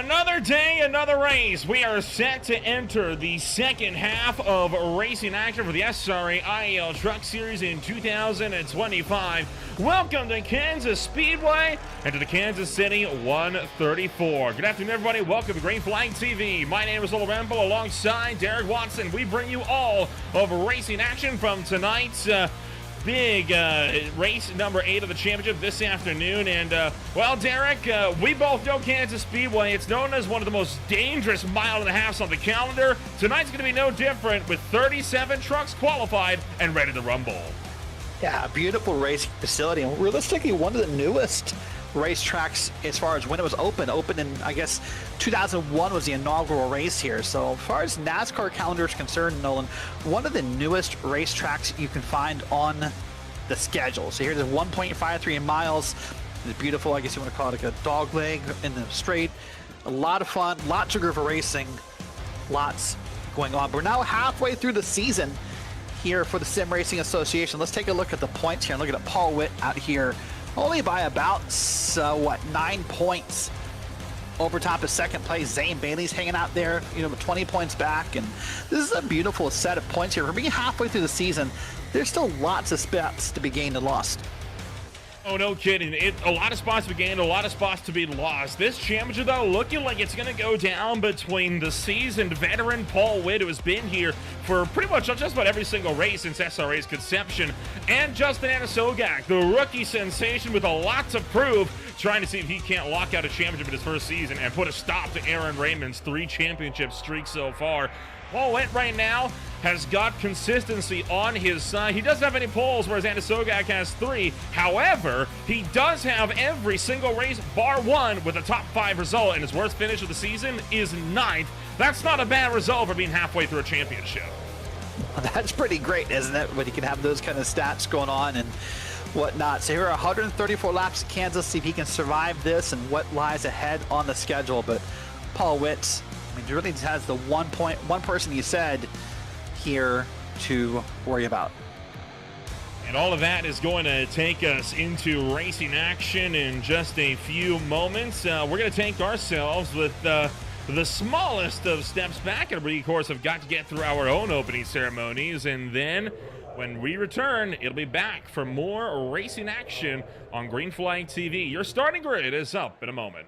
Another day, another race. We are set to enter the second half of racing action for the SRA IEL Truck Series in 2025. Welcome to Kansas Speedway and to the Kansas City 134. Good afternoon, everybody. Welcome to Green Flag TV. My name is Mullet alongside Derek Watson. We bring you all of racing action from tonight's big race number 8 of the championship this afternoon. And well, Derek, we both know Kansas Speedway. It's known as one of the most dangerous mile and a halves on the calendar. Tonight's going to be no different, with 37 trucks qualified and ready to rumble. Yeah, beautiful racing facility, and realistically one of the newest racetracks as far as when it was opened in, I guess, 2001 was the inaugural race here. So as far as NASCAR calendar is concerned, Nolan, one of the newest racetracks you can find on the schedule. So here's 1.53 miles. It's beautiful, I guess you want to call it like a dog leg in the straight. A lot of fun, lots of groove for racing, lots going on. But we're now halfway through the season here for the Sim Racing Association. Let's take a look at the points here and look at Paul Witt out here. Only by about, 9 points over top of second place. Zane Bailey's hanging out there, 20 points back. And this is a beautiful set of points here. For being halfway through the season, there's still lots of spots to be gained and lost. Oh, no kidding. A lot of spots to be gained, a lot of spots to be lost. This championship, though, looking like it's going to go down between the seasoned veteran Paul Witt, who has been here for pretty much just about every single race since SRA's conception, and Justin Anasogak, the rookie sensation with a lot to prove, trying to see if he can't lock out a championship in his first season and put a stop to Aaron Raymond's 3 championship streak so far. Paul Witt right now has got consistency on his side. He doesn't have any poles, whereas Anasogak has 3. However, he does have every single race bar 1 with a top 5 result, and his worst finish of the season is 9th. That's not a bad result for being halfway through a championship. That's pretty great, isn't it, when you can have those kind of stats going on and whatnot. So here are 134 laps at Kansas. See if he can survive this and what lies ahead on the schedule. But Paul Witt, he really has the one person you said here to worry about. And all of that is going to take us into racing action in just a few moments. We're going to take ourselves with the smallest of steps back, and we, of course, have got to get through our own opening ceremonies. And then when we return, it'll be back for more racing action on Green Flag TV. Your starting grid is up in a moment.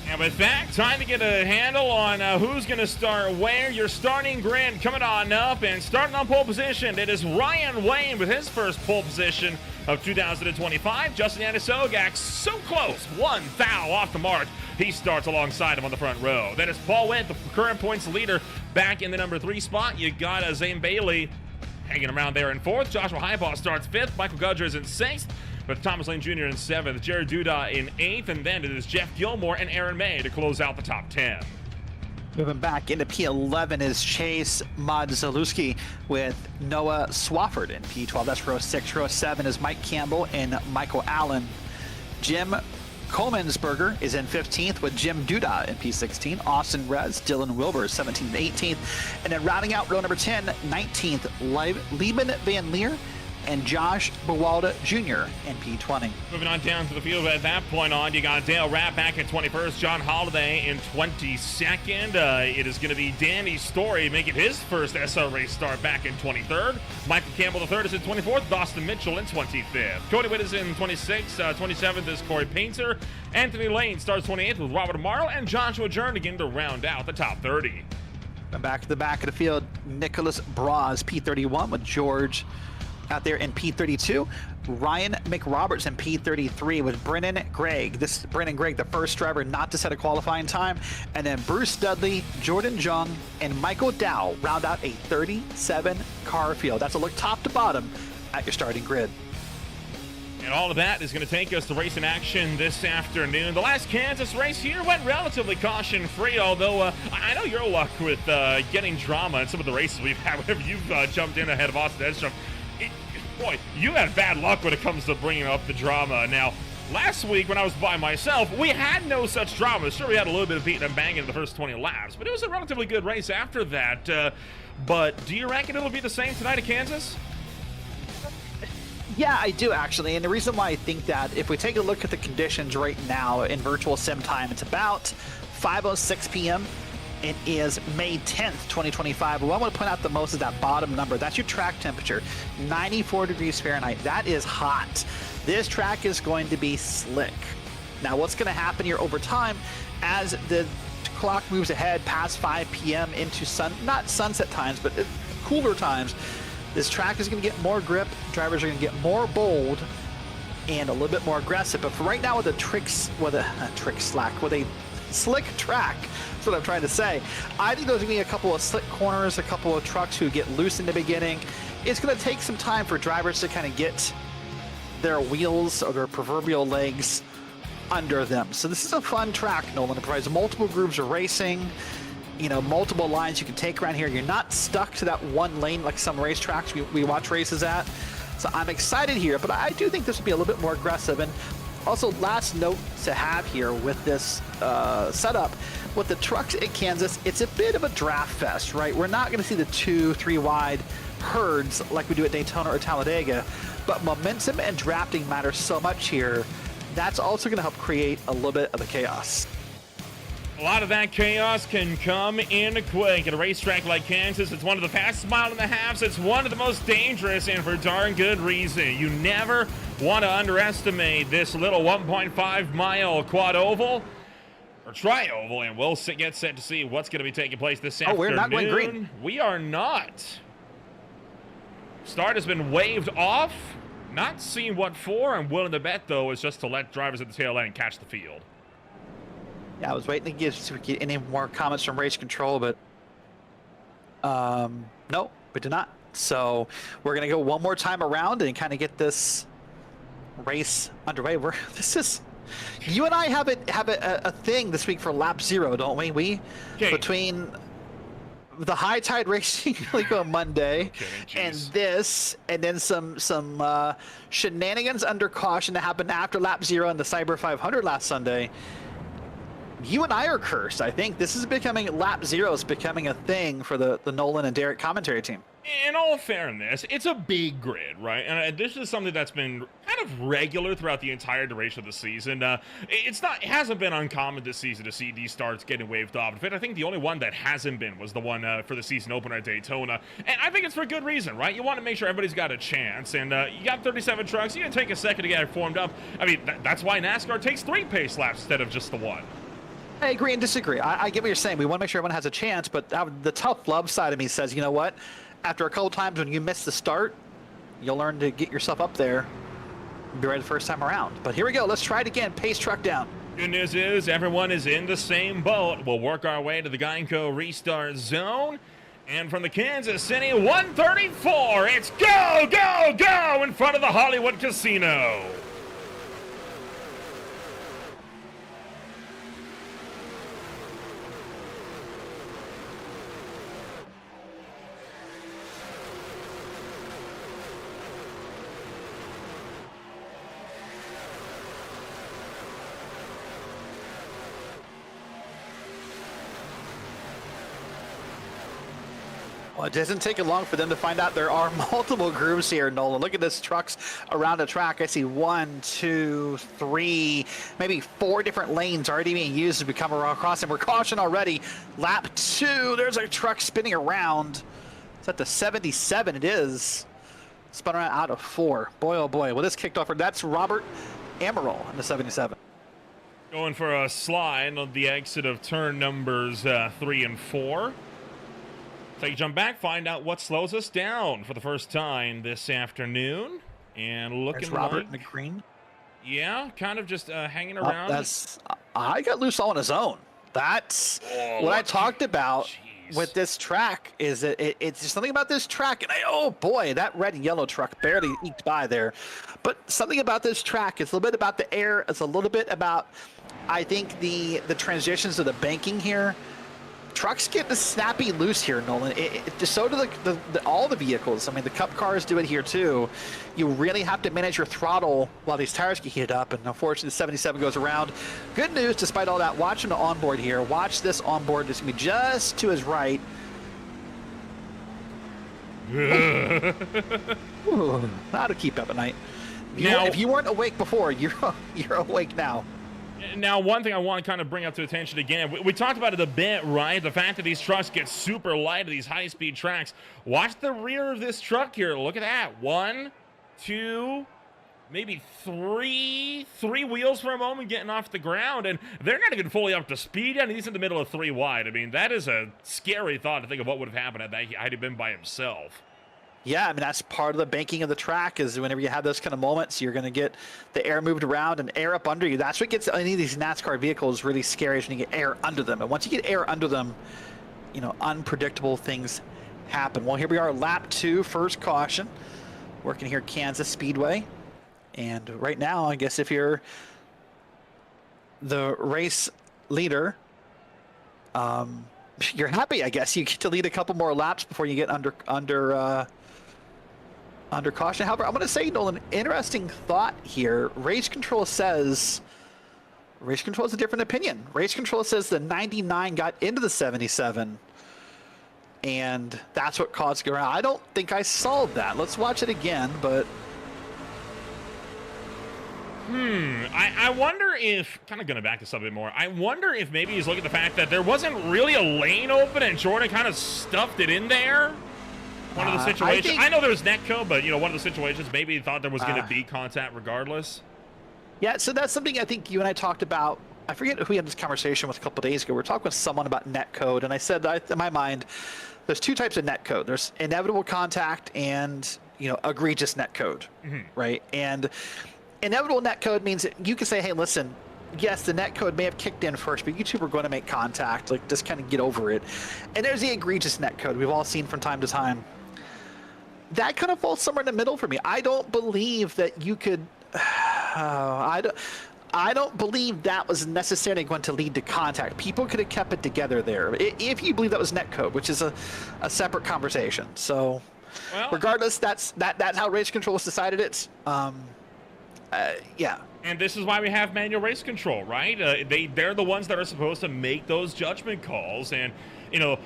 And with that, time to get a handle on who's going to start where. Your starting grid coming on up, and starting on pole position, it is Ryan Wayne with his first pole position of 2025. Justin Anasogak, so close, 1 foul off the mark. He starts alongside him on the front row. Then it's Paul Witt, the current points leader, back in the number 3 spot. You got Zane Bailey hanging around there in 4th. Joshua Highball starts 5th. Michael Gudger is in 6th. With Thomas Lane Jr. in 7th, Jared Duda in 8th, and then it is Jeff Gilmore and Aaron May to close out the top 10. Moving back into P11 is Chase Modzalewski with Noah Swafford in P12. That's row 6. Row 7 is Mike Campbell and Michael Allen. Jim Comensberger is in 15th with Jim Duda in P16. Austin Rez, Dylan Wilbur 17th and 18th. And then rounding out row number 10, 19th, Lieben Van Leer and Josh Bawalda Jr. in P20. Moving on down to the field at that point on, you got Dale Rapp back in 21st, John Holiday in 22nd. It is going to be Danny Story making his first SRA start back in 23rd. Michael Campbell III is in 24th, Dawson Mitchell in 25th. Cody Witt is in 26th, 27th is Corey Painter. Anthony Lane starts 28th with Robert Morrow and Joshua Jernigan to round out the top 30. And back to the back of the field, Nicholas Braz, P31 with George out there in P32. Ryan McRoberts in P33 with Brennan Gregg. This is Brennan Gregg, the first driver not to set a qualifying time. And then Bruce Dudley, Jordan Jung, and Michael Dow round out a 37-car field. That's a look top to bottom at your starting grid. And all of that is going to take us to racing action this afternoon. The last Kansas race here went relatively caution-free, although I know your luck with getting drama in some of the races we've had whenever you've jumped in ahead of Austin Edstrom. Boy, you had bad luck when it comes to bringing up the drama. Now, last week when I was by myself, we had no such drama. Sure, we had a little bit of beating and banging in the first 20 laps, but it was a relatively good race after that. But do you reckon it'll be the same tonight at Kansas? Yeah, I do actually, and the reason why I think that, if we take a look at the conditions right now in virtual sim time, it's about 5:06 p.m. It is May 10th, 2025. What I want to point out the most is that bottom number. That's your track temperature, 94 degrees Fahrenheit. That is hot. This track is going to be slick. Now, what's going to happen here over time as the clock moves ahead past 5 p.m. into not sunset times, but cooler times, this track is going to get more grip. Drivers are going to get more bold and a little bit more aggressive. But for right now, with a slick track, that's what I'm trying to say, I think there's going to be a couple of slick corners, a couple of trucks who get loose in the beginning. It's going to take some time for drivers to kind of get their wheels or their proverbial legs under them. So this is a fun track, Nolan. It provides multiple grooves of racing, multiple lines you can take around here. You're not stuck to that one lane like some racetracks we watch races at. So I'm excited here, but I do think this will be a little bit more aggressive. And also, last note to have here with this setup, with the trucks at Kansas, it's a bit of a draft fest, right? We're not going to see the 2-3 wide herds like we do at Daytona or Talladega, but momentum and drafting matter so much here. That's also going to help create a little bit of the chaos. A lot of that chaos can come in quick at a racetrack like Kansas. It's one of the fastest mile and a halves. It's one of the most dangerous, and for darn good reason. You never want to underestimate this little 1.5 mile quad oval or tri-oval, and we'll get set to see what's going to be taking place this afternoon. We're not going green. We are not. Start has been waved off. Not seeing what for. I'm willing to bet, though, is just to let drivers at the tail end catch the field. Yeah, I was waiting to see if we get any more comments from race control, but no, we did not. So we're going to go one more time around and kind of get this race underway. You and I have a thing this week for lap 0, don't we? Between the high tide racing like on Monday and this, and then some shenanigans under caution that happened after lap 0 and the Cyber 500 last Sunday. You and I are cursed. I think this is becoming, lap 0 is becoming a thing for the Nolan and Derek commentary team. In all fairness, it's a big grid, right? And this is something that's been kind of regular throughout the entire duration of the season. It hasn't been uncommon this season to see these starts getting waved off. In fact, I think the only one that hasn't been was the one for the season opener at Daytona. And I think it's for good reason, right? You want to make sure everybody's got a chance. And you got 37 trucks. You can take a second to get it formed up. I mean, that's why NASCAR takes 3 pace laps instead of just the 1. I agree and disagree. I get what you're saying. We want to make sure everyone has a chance, but the tough love side of me says, you know what? After a couple times when you miss the start, you'll learn to get yourself up there and be ready the first time around. But here we go. Let's try it again. Pace truck down. Good news is everyone is in the same boat. We'll work our way to the Geico restart zone. And from the Kansas City 134, it's go, go, go in front of the Hollywood Casino. Well, it doesn't take long for them to find out there are multiple grooves here, Nolan. Look at this trucks around the track. I see 1, 2, 3, maybe 4 different lanes already being used as we come across, and we're caution already. Lap 2, there's a truck spinning around. It's at the 77, it is. Spun around out of 4. Boy, oh boy. Well, this kicked off. That's Robert Amaral in the 77. Going for a slide on the exit of turn numbers 3 and 4. Take a jump back, find out what slows us down for the first time this afternoon. And looking There's Robert like, McGreen. Yeah, kind of just hanging around. I got loose all on his own. That's what I talked about with this track. Is that it's just something about this track, and oh boy, that red and yellow truck barely eked by there. But something about this track, it's a little bit about the air. It's a little bit about, I think, the transitions of the banking here. Trucks get snappy loose here, Nolan. So do all the vehicles. I mean, the Cup cars do it here too. You really have to manage your throttle while these tires get heated up, and unfortunately the 77 goes around. Good news, despite all that, watching the onboard here. Watch this onboard. It's going to be just to his right. Ooh, how to keep up at night. If you weren't awake before, you're awake now. Now, one thing I want to kind of bring up to attention again, we talked about it a bit, right? The fact that these trucks get super light at these high-speed tracks. Watch the rear of this truck here. Look at that. 1, 2, maybe 3 wheels for a moment getting off the ground, and they're not even fully up to speed yet, and he's in the middle of 3 wide. I mean, that is a scary thought to think of what would have happened had he been by himself. Yeah, I mean, that's part of the banking of the track is whenever you have those kind of moments, you're going to get the air moved around and air up under you. That's what gets any of these NASCAR vehicles really scary is when you get air under them. And once you get air under them, you know, unpredictable things happen. Well, here we are, lap 2, first caution. Working here at Kansas Speedway. And right now, I guess if you're the race leader, you're happy, I guess. You get to lead a couple more laps before you get under caution. However, I'm going to say, Nolan, interesting thought here. Race Control has a different opinion. Race Control says the 99 got into the 77, and that's what caused it around. I don't think I solved that. Let's watch it again, but... I wonder if, kind of going to back this up a bit more, I wonder if maybe he's looking at the fact that there wasn't really a lane open and Jordan kind of stuffed it in there. One of the situations, I know there was netcode, but, you know, one of the situations, maybe he thought there was going to be contact regardless. Yeah, so that's something I think you and I talked about. I forget who we had this conversation with a couple days ago. We were talking with someone about netcode, and I said, in my mind, there's 2 types of netcode. There's inevitable contact and, you know, egregious netcode, right? And inevitable netcode means that you can say, hey, listen, yes, the netcode may have kicked in first, but you two are going to make contact. Like, just kind of get over it. And there's the egregious netcode we've all seen from time to time. That kind of falls somewhere in the middle for me. I don't believe that you could... I don't believe that was necessarily going to lead to contact. People could have kept it together there. If you believe that was netcode, which is a separate conversation. So, regardless, that's how Race Control has decided it. Yeah. And this is why we have manual race control, right? They're the ones that are supposed to make those judgment calls. And, you know,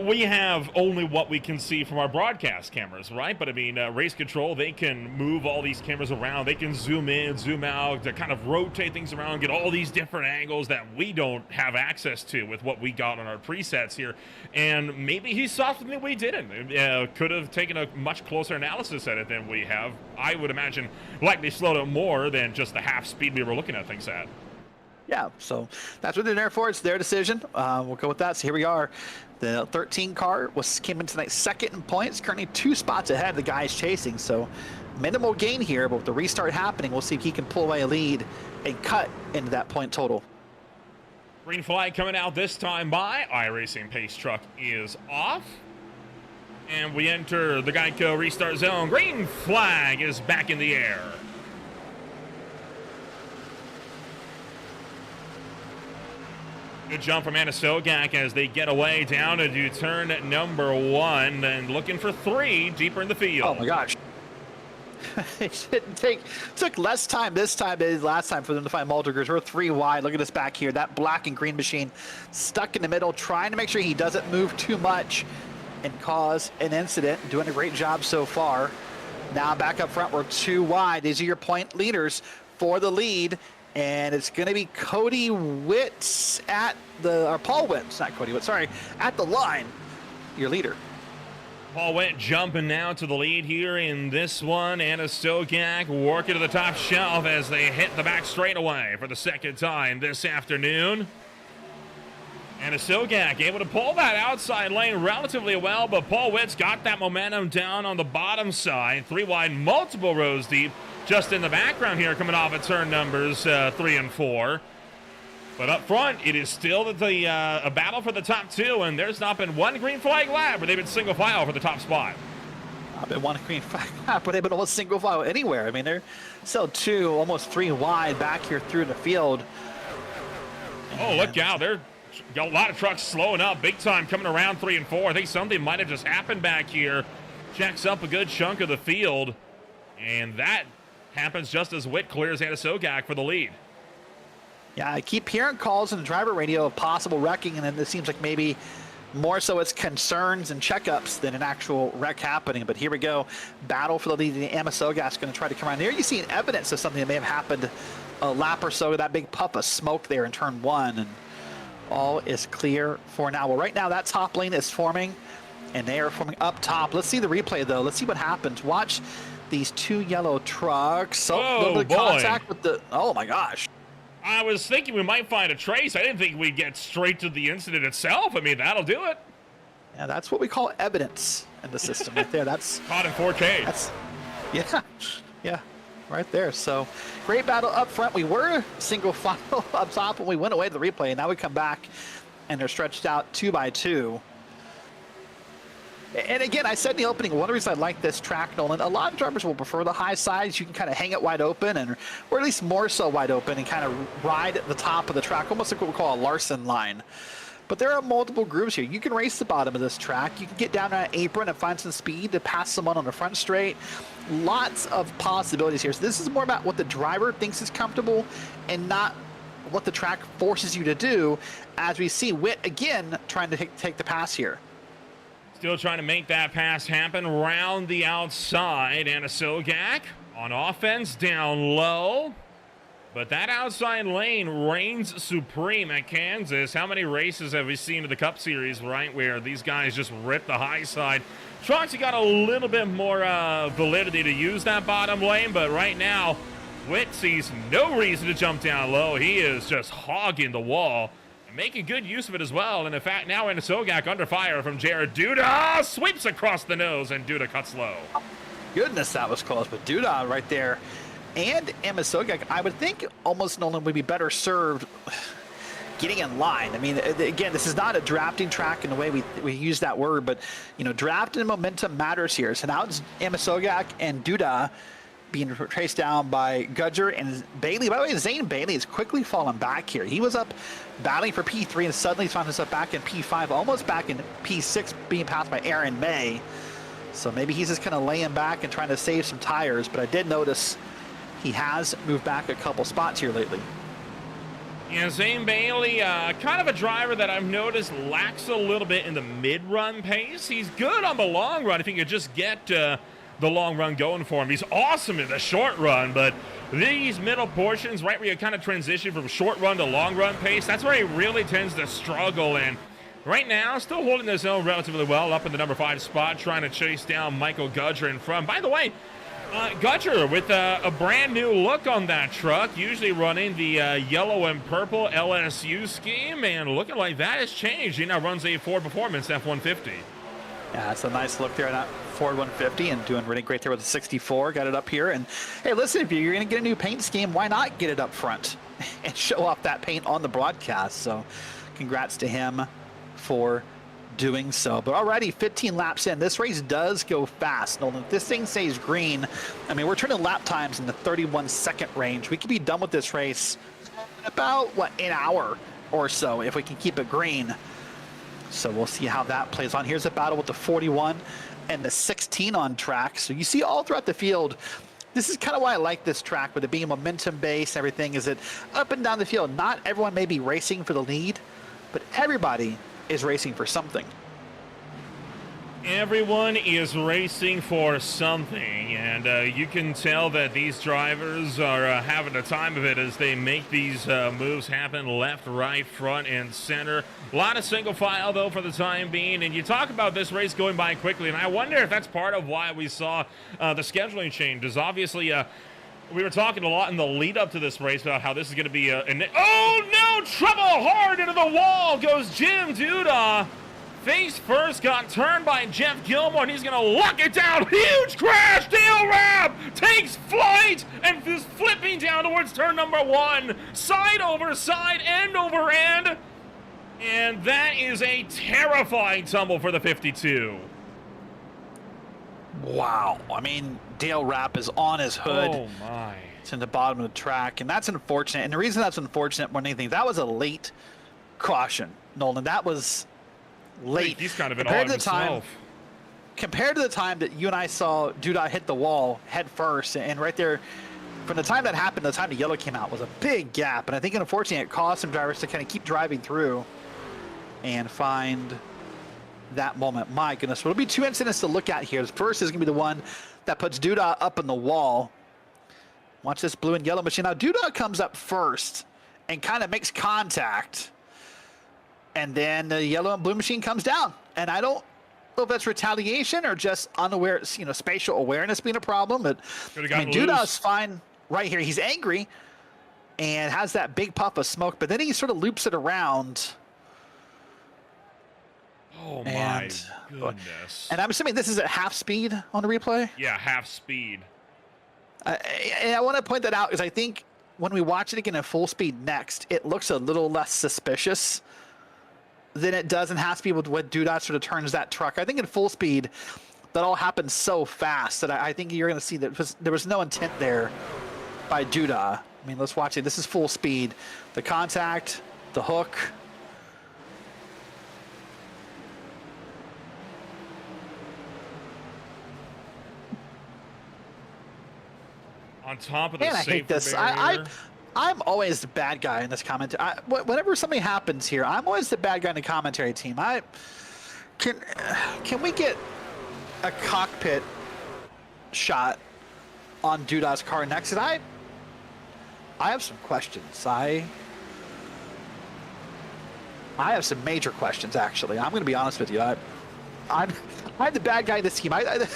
we have only what we can see from our broadcast cameras, right? But I mean, race control, they can move all these cameras around. They can zoom in, zoom out, to kind of rotate things around, get all these different angles that we don't have access to with what we got on our presets here. And maybe he saw something that we didn't. Could have taken a much closer analysis at it than we have. I would imagine likely slowed it more than just the half speed we were looking at things at. Yeah, so that's what they're there for. It's their decision. We'll go with that. So here we are. The 13 car came in tonight second in points, currently 2 spots ahead of the guys chasing. So minimal gain here, but with the restart happening, we'll see if he can pull away a lead and cut into that point total. Green flag coming out this time by iRacing pace truck is off. And we enter the Geico restart zone. Green flag is back in the air. Good jump from Anna Sogak as they get away down to turn number 1 and looking for 3 deeper in the field. Oh my gosh. It took less time this time than it did last time for them to find Multigers. We're 3 wide. Look at this back here. That black and green machine stuck in the middle, trying to make sure he doesn't move too much. and cause an incident. Doing a great job so far. Now back up front, we're 2 wide. These are your point leaders for the lead. And it's going to be Cody Witts at the, or Paul Witts, not Cody Witts, sorry, at the line, your leader. Paul Witt jumping now to the lead here in this one. Anna Sogak working to the top shelf as they hit the back straightaway for the second time this afternoon. Anna Sogak able to pull that outside lane relatively well, but Paul Witt's got that momentum down on the bottom side. 3 wide, multiple rows deep. Just in the background here, coming off of turn numbers 3 and 4. But up front, it is still a battle for the top 2, and there's not been one green flag lap where they've been single file for the top spot. Not been one green flag lap, but they've been almost single file anywhere. I mean, they're still 2, almost 3 wide back here through the field. Oh, look out. There's got a lot of trucks slowing up big time coming around 3 and 4. I think something might have just happened back here. Checks up a good chunk of the field, and that happens just as Witt clears Anna Sogak for the lead. Yeah, I keep hearing calls in the driver radio of possible wrecking, and then it seems like maybe more so it's concerns and checkups than an actual wreck happening. But here we go. Battle for the lead. Anna Sogak's going to try to come around. There you see evidence of something that may have happened a lap or so. That big puff of smoke there in turn 1, and all is clear for now. Well, right now that top lane is forming, and they are forming up top. Let's see the replay, though. Let's see what happens. Watch these 2 yellow trucks. So a little bit of contact with the, oh my gosh. I was thinking we might find a trace. I didn't think we'd get straight to the incident itself. I mean, that'll do it. Yeah, that's what we call evidence in the system right there. That's caught in 4K. That's, yeah, right there. So great battle up front. We were single file up top when we went away to the replay, and now we come back and they're stretched out 2 by 2. And again, I said in the opening, one of the reasons I like this track, Nolan, a lot of drivers will prefer the high sides. You can kind of hang it wide open, and or at least more so wide open, and kind of ride at the top of the track, almost like what we call a Larson line. But there are multiple grooves here. You can race the bottom of this track. You can get down on an apron and find some speed to pass someone on the front straight. Lots of possibilities here. So this is more about what the driver thinks is comfortable and not what the track forces you to do, as we see Witt again trying to take the pass here. Still trying to make that pass happen round the outside. Anna Sogak on offense down low. But that outside lane reigns supreme at Kansas. How many races have we seen in the Cup Series, right, where these guys just rip the high side? Trucks got a little bit more validity to use that bottom lane, but right now, Witt sees no reason to jump down low. He is just hogging the wall. Making good use of it as well. And in fact, now Anna Sogak under fire from Jared Duda. Sweeps across the nose, and Duda cuts low. Goodness, that was close. But Duda right there. And Anna Sogak, I would think almost Nolan would be better served getting in line. I mean, again, this is not a drafting track in the way we use that word, but, you know, draft and momentum matters here. So now it's Anna Sogak and Duda being traced down by Gudger and Bailey. By the way, Zane Bailey has quickly fallen back here. He was up battling for P3 and suddenly found himself back in P5, almost back in P6, being passed by Aaron May. So maybe he's just kind of laying back and trying to save some tires, but I did notice he has moved back a couple spots here lately. Yeah, Zane Bailey, kind of a driver that I've noticed lacks a little bit in the mid-run pace. He's good on the long run if he could just get the long run going for him. He's awesome in the short run, but these middle portions, right where you kind of transition from short run to long run pace, that's where he really tends to struggle. And right now, still holding his own relatively well up in the number 5 spot, trying to chase down Michael Gudger in front. By the way, Gudger with a brand new look on that truck, usually running the yellow and purple LSU scheme, and looking like that has changed. He now runs a Ford Performance F-150. Yeah, it's a nice look there on that Ford 150, and doing really great there with the 64. Got it up here, and hey, listen, if you're going to get a new paint scheme, why not get it up front and show off that paint on the broadcast? So congrats to him for doing so. But already 15 laps in, this race does go fast. Nolan, if this thing stays green, I mean, we're turning lap times in the 31-second range. We could be done with this race in about, what, an hour or so if we can keep it green. So we'll see how that plays on. Here's a battle with the 41 and the 16 on track. So you see all throughout the field, this is kind of why I like this track, with it being momentum-based, everything is it up and down the field. Not everyone may be racing for the lead, but everybody is racing for something. Everyone is racing for something, and you can tell that these drivers are having the time of it as they make these moves happen left, right, front, and center. A lot of single file, though, for the time being, and you talk about this race going by quickly, and I wonder if that's part of why we saw the scheduling changes. Obviously, we were talking a lot in the lead up to this race about how this is going to be oh, no! Trouble! Hard into the wall goes Jim Duda. Face first, got turned by Jeff Gilmore, and he's going to lock it down. Huge crash. Dale Rapp takes flight and is flipping down towards turn number 1. Side over side, end over end. And that is a terrifying tumble for the 52. Wow. I mean, Dale Rapp is on his hood. Oh, my. It's in the bottom of the track, and that's unfortunate. And the reason that's unfortunate more than anything, that was a late caution, Nolan. That was late. He's kind of been all on himself. Compared to the time that you and I saw Duda hit the wall head first, and right there, from the time that happened to the time the yellow came out was a big gap. And I think, unfortunately, it caused some drivers to kind of keep driving through and find that moment. My goodness. So it'll be 2 incidents to look at here. The first is going to be the one that puts Duda up on the wall. Watch this blue and yellow machine. Now, Duda comes up first and kind of makes contact. And then the yellow and blue machine comes down. And I don't know if that's retaliation or just unaware, spatial awareness being a problem. But I mean, Duda's fine right here. He's angry and has that big puff of smoke, but then he sort of loops it around. Oh, my goodness. And I'm assuming this is at half speed on the replay? Yeah, half speed. And I want to point that out because I think when we watch it again at full speed next, it looks a little less suspicious than it does in half speed with what Duda sort of turns that truck. I think in full speed, that all happens so fast that I think you're going to see that there was no intent there by Duda. I mean, let's watch it. This is full speed. The contact, the hook. On top of the and I hate this. I'm always the bad guy in this commentary. Whenever something happens here, I'm always the bad guy in the commentary team. Can we get a cockpit shot on Duda's car next? And I have some questions. I have some major questions, actually. I'm going to be honest with you. I'm the bad guy in this team. I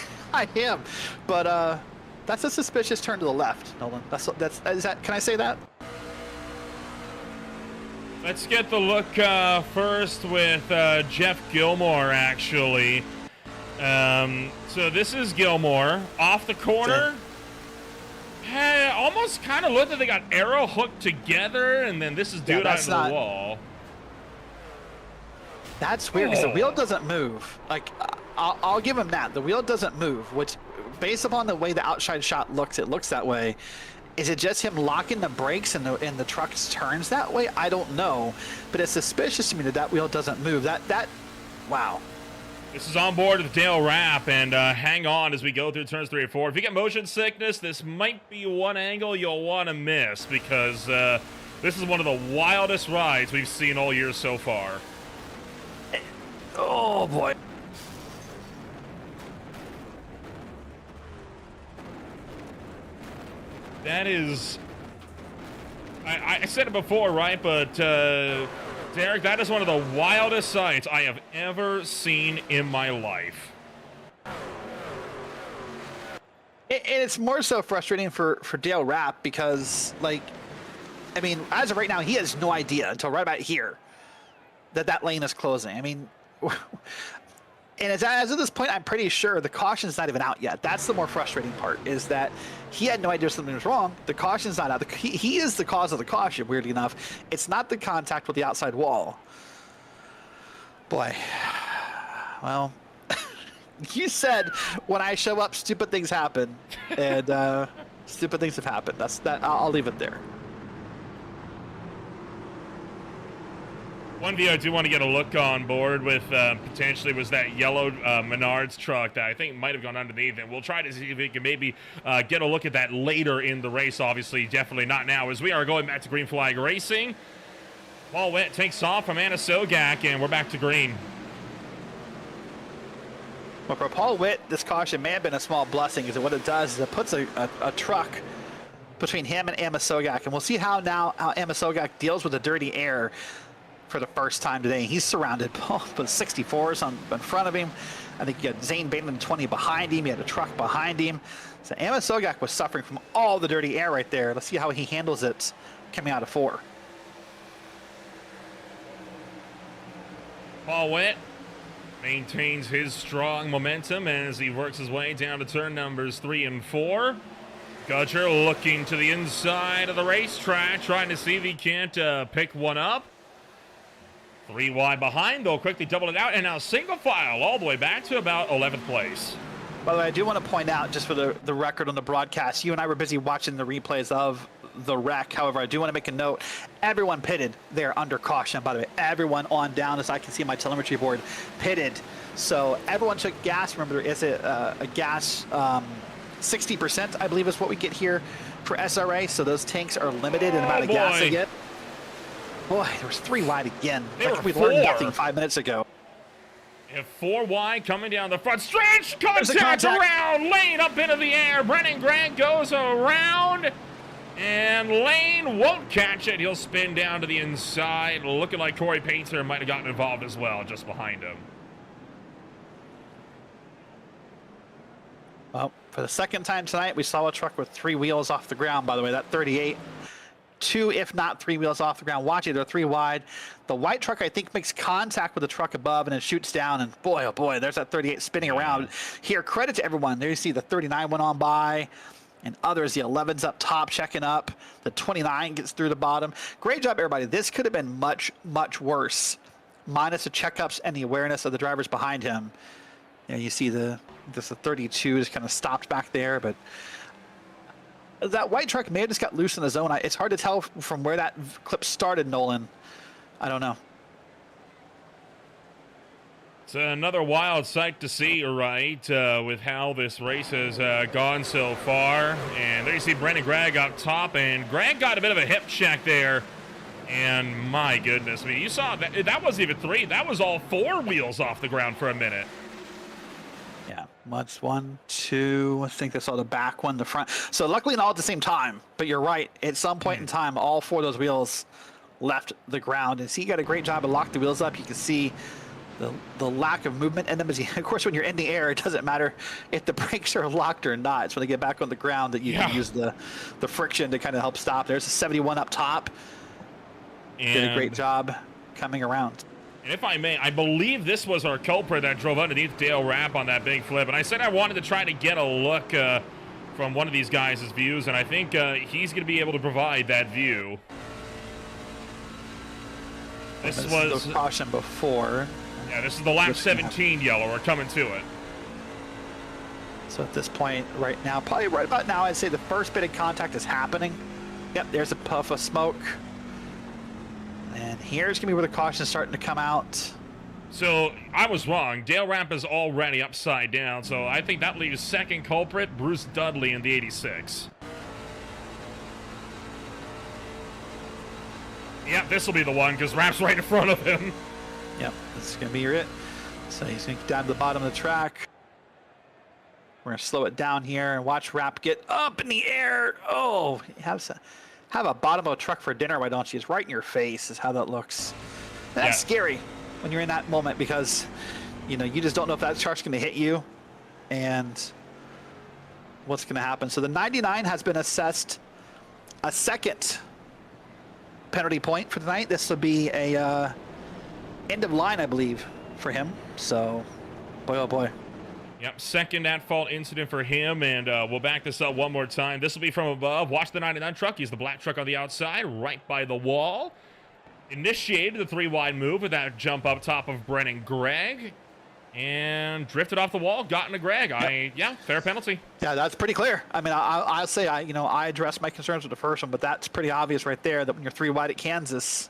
am. But that's a suspicious turn to the left, Nolan. Can I say that? Let's get the look first with Jeff Gilmore, actually. So this is Gilmore off the corner. Hey, almost kind of looked like they got arrow hooked together, and then this is dude out of the wall. That's weird because the wheel doesn't move. Like, I'll give him that. The wheel doesn't move, which, based upon the way the outside shot looks, it looks that way. Is it just him locking the brakes and the truck turns that way? I don't know, but it's suspicious to me that wheel doesn't move. Wow. This is on board with Dale Rapp, and hang on as we go through turns 3 and 4. If you get motion sickness, this might be one angle you'll want to miss because this is one of the wildest rides we've seen all year so far. Oh boy. That is, I said it before, right? But Derek, that is one of the wildest sights I have ever seen in my life. And it's more so frustrating for Dale Rapp because, like, I mean, as of right now, he has no idea until right about here that lane is closing. I mean, and as of this point, I'm pretty sure the caution's not even out yet. That's the more frustrating part, is that he had no idea something was wrong. The caution's not out. He is the cause of the caution, weirdly enough. It's not the contact with the outside wall. Boy. Well, you said when I show up, stupid things happen. And stupid things have happened. I'll leave it there. One view I do want to get a look on board with potentially was that yellow Menards truck that I think might have gone underneath, and we'll try to see if we can maybe get a look at that later in the race. Obviously, definitely not now, as we are going back to green flag racing. Mullet takes off from Anna Sogak, and we're back to green. Well, for Paul Witt, this caution may have been a small blessing, because what it does is it puts a truck between him and Amasogak, and we'll see how Amasogak deals with the dirty air for the first time today. He's surrounded with 64s in front of him. I think you got Zane Bateman 20 behind him. He had a truck behind him. So Amasogak was suffering from all the dirty air right there. Let's see how he handles it coming out of 4. Paul Witt maintains his strong momentum as he works his way down to turn numbers 3 and 4. Gutcher looking to the inside of the racetrack, trying to see if he can't pick one up. 3 wide behind, they'll quickly double it out, and now single file all the way back to about 11th place. By the way, I do want to point out, just for the record on the broadcast, you and I were busy watching the replays of the wreck. However, I do want to make a note. Everyone pitted there under caution, by the way. Everyone on down, as I can see on my telemetry board, pitted. So everyone took gas. Remember, there is a gas 60%, I believe, is what we get here for SRA. So those tanks are limited in amount of gas they get. Boy, there was 3 wide again. Like we learned nothing 5 minutes ago. If 4 wide coming down the front stretch, contact around, Lane up into the air. Brennan Gregg goes around, and Lane won't catch it. He'll spin down to the inside, looking like Corey Painter might have gotten involved as well, just behind him. Well, for the second time tonight, we saw a truck with 3 wheels off the ground, by the way. That 38, 2, if not 3 wheels off the ground. Watch it, they're 3 wide. The white truck, I think, makes contact with the truck above and it shoots down. And boy, oh boy, there's that 38 spinning around. Here, credit to everyone. There you see the 39 went on by, and others, the 11's up top, checking up. The 29 gets through the bottom. Great job, everybody. This could have been much, much worse, minus the checkups and the awareness of the drivers behind him. You know, you see the 32 is kind of stopped back there, but that white truck may have just got loose in the zone. It's hard to tell from where that clip started, Nolan. I don't know. It's another wild sight to see, right, with how this race has gone so far. And there you see Brennan Gregg up top, and Gregg got a bit of a hip check there. And my goodness, I mean, you saw that wasn't even 3. That was all 4 wheels off the ground for a minute. Yeah, that's 1, 2. I think I saw the back one, the front. So luckily not all at the same time, but you're right. At some point in time, all 4 of those wheels left the ground. And see, you got a great job to lock the wheels up. You can see the lack of movement in them. Of course, when you're in the air, it doesn't matter if the brakes are locked or not. It's when they get back on the ground that you can use the friction to kind of help stop. There's a 71 up top. And did a great job coming around. And if I may, I believe this was our culprit that drove underneath Dale Rapp on that big flip. And I said I wanted to try to get a look from one of these guys' views, and I think he's going to be able to provide that view. This was the caution before. Yeah, this is the lap 17 yellow. We're coming to it. So at this point, right now, probably right about now, I'd say the first bit of contact is happening. Yep, there's a puff of smoke. And here's going to be where the caution is starting to come out. So I was wrong. Dale Rapp is already upside down. So I think that leaves second culprit, Bruce Dudley in the 86. Yep, this will be the one because Rapp's right in front of him. Yep, this is going to be it. So he's going to get down to the bottom of the track. We're going to slow it down here and watch Rapp get up in the air. Oh, have a bottom of a truck for dinner, why don't you? It's right in your face is how that looks. That's scary when you're in that moment because, you know, you just don't know if that truck's going to hit you and what's going to happen. So the 99 has been assessed a second penalty point for tonight. This will be a end of line, I believe, for him. So, boy, oh boy. Yep, second at-fault incident for him, and we'll back this up one more time. This will be from above. Watch the 99 truck. He's the black truck on the outside, right by the wall. Initiated the 3-wide move with that jump up top of Brennan Gregg, and drifted off the wall, got into Gregg. Yeah, fair penalty. Yeah, that's pretty clear. I mean, I'll say, I addressed my concerns with the first one, but that's pretty obvious right there that when you're 3-wide at Kansas,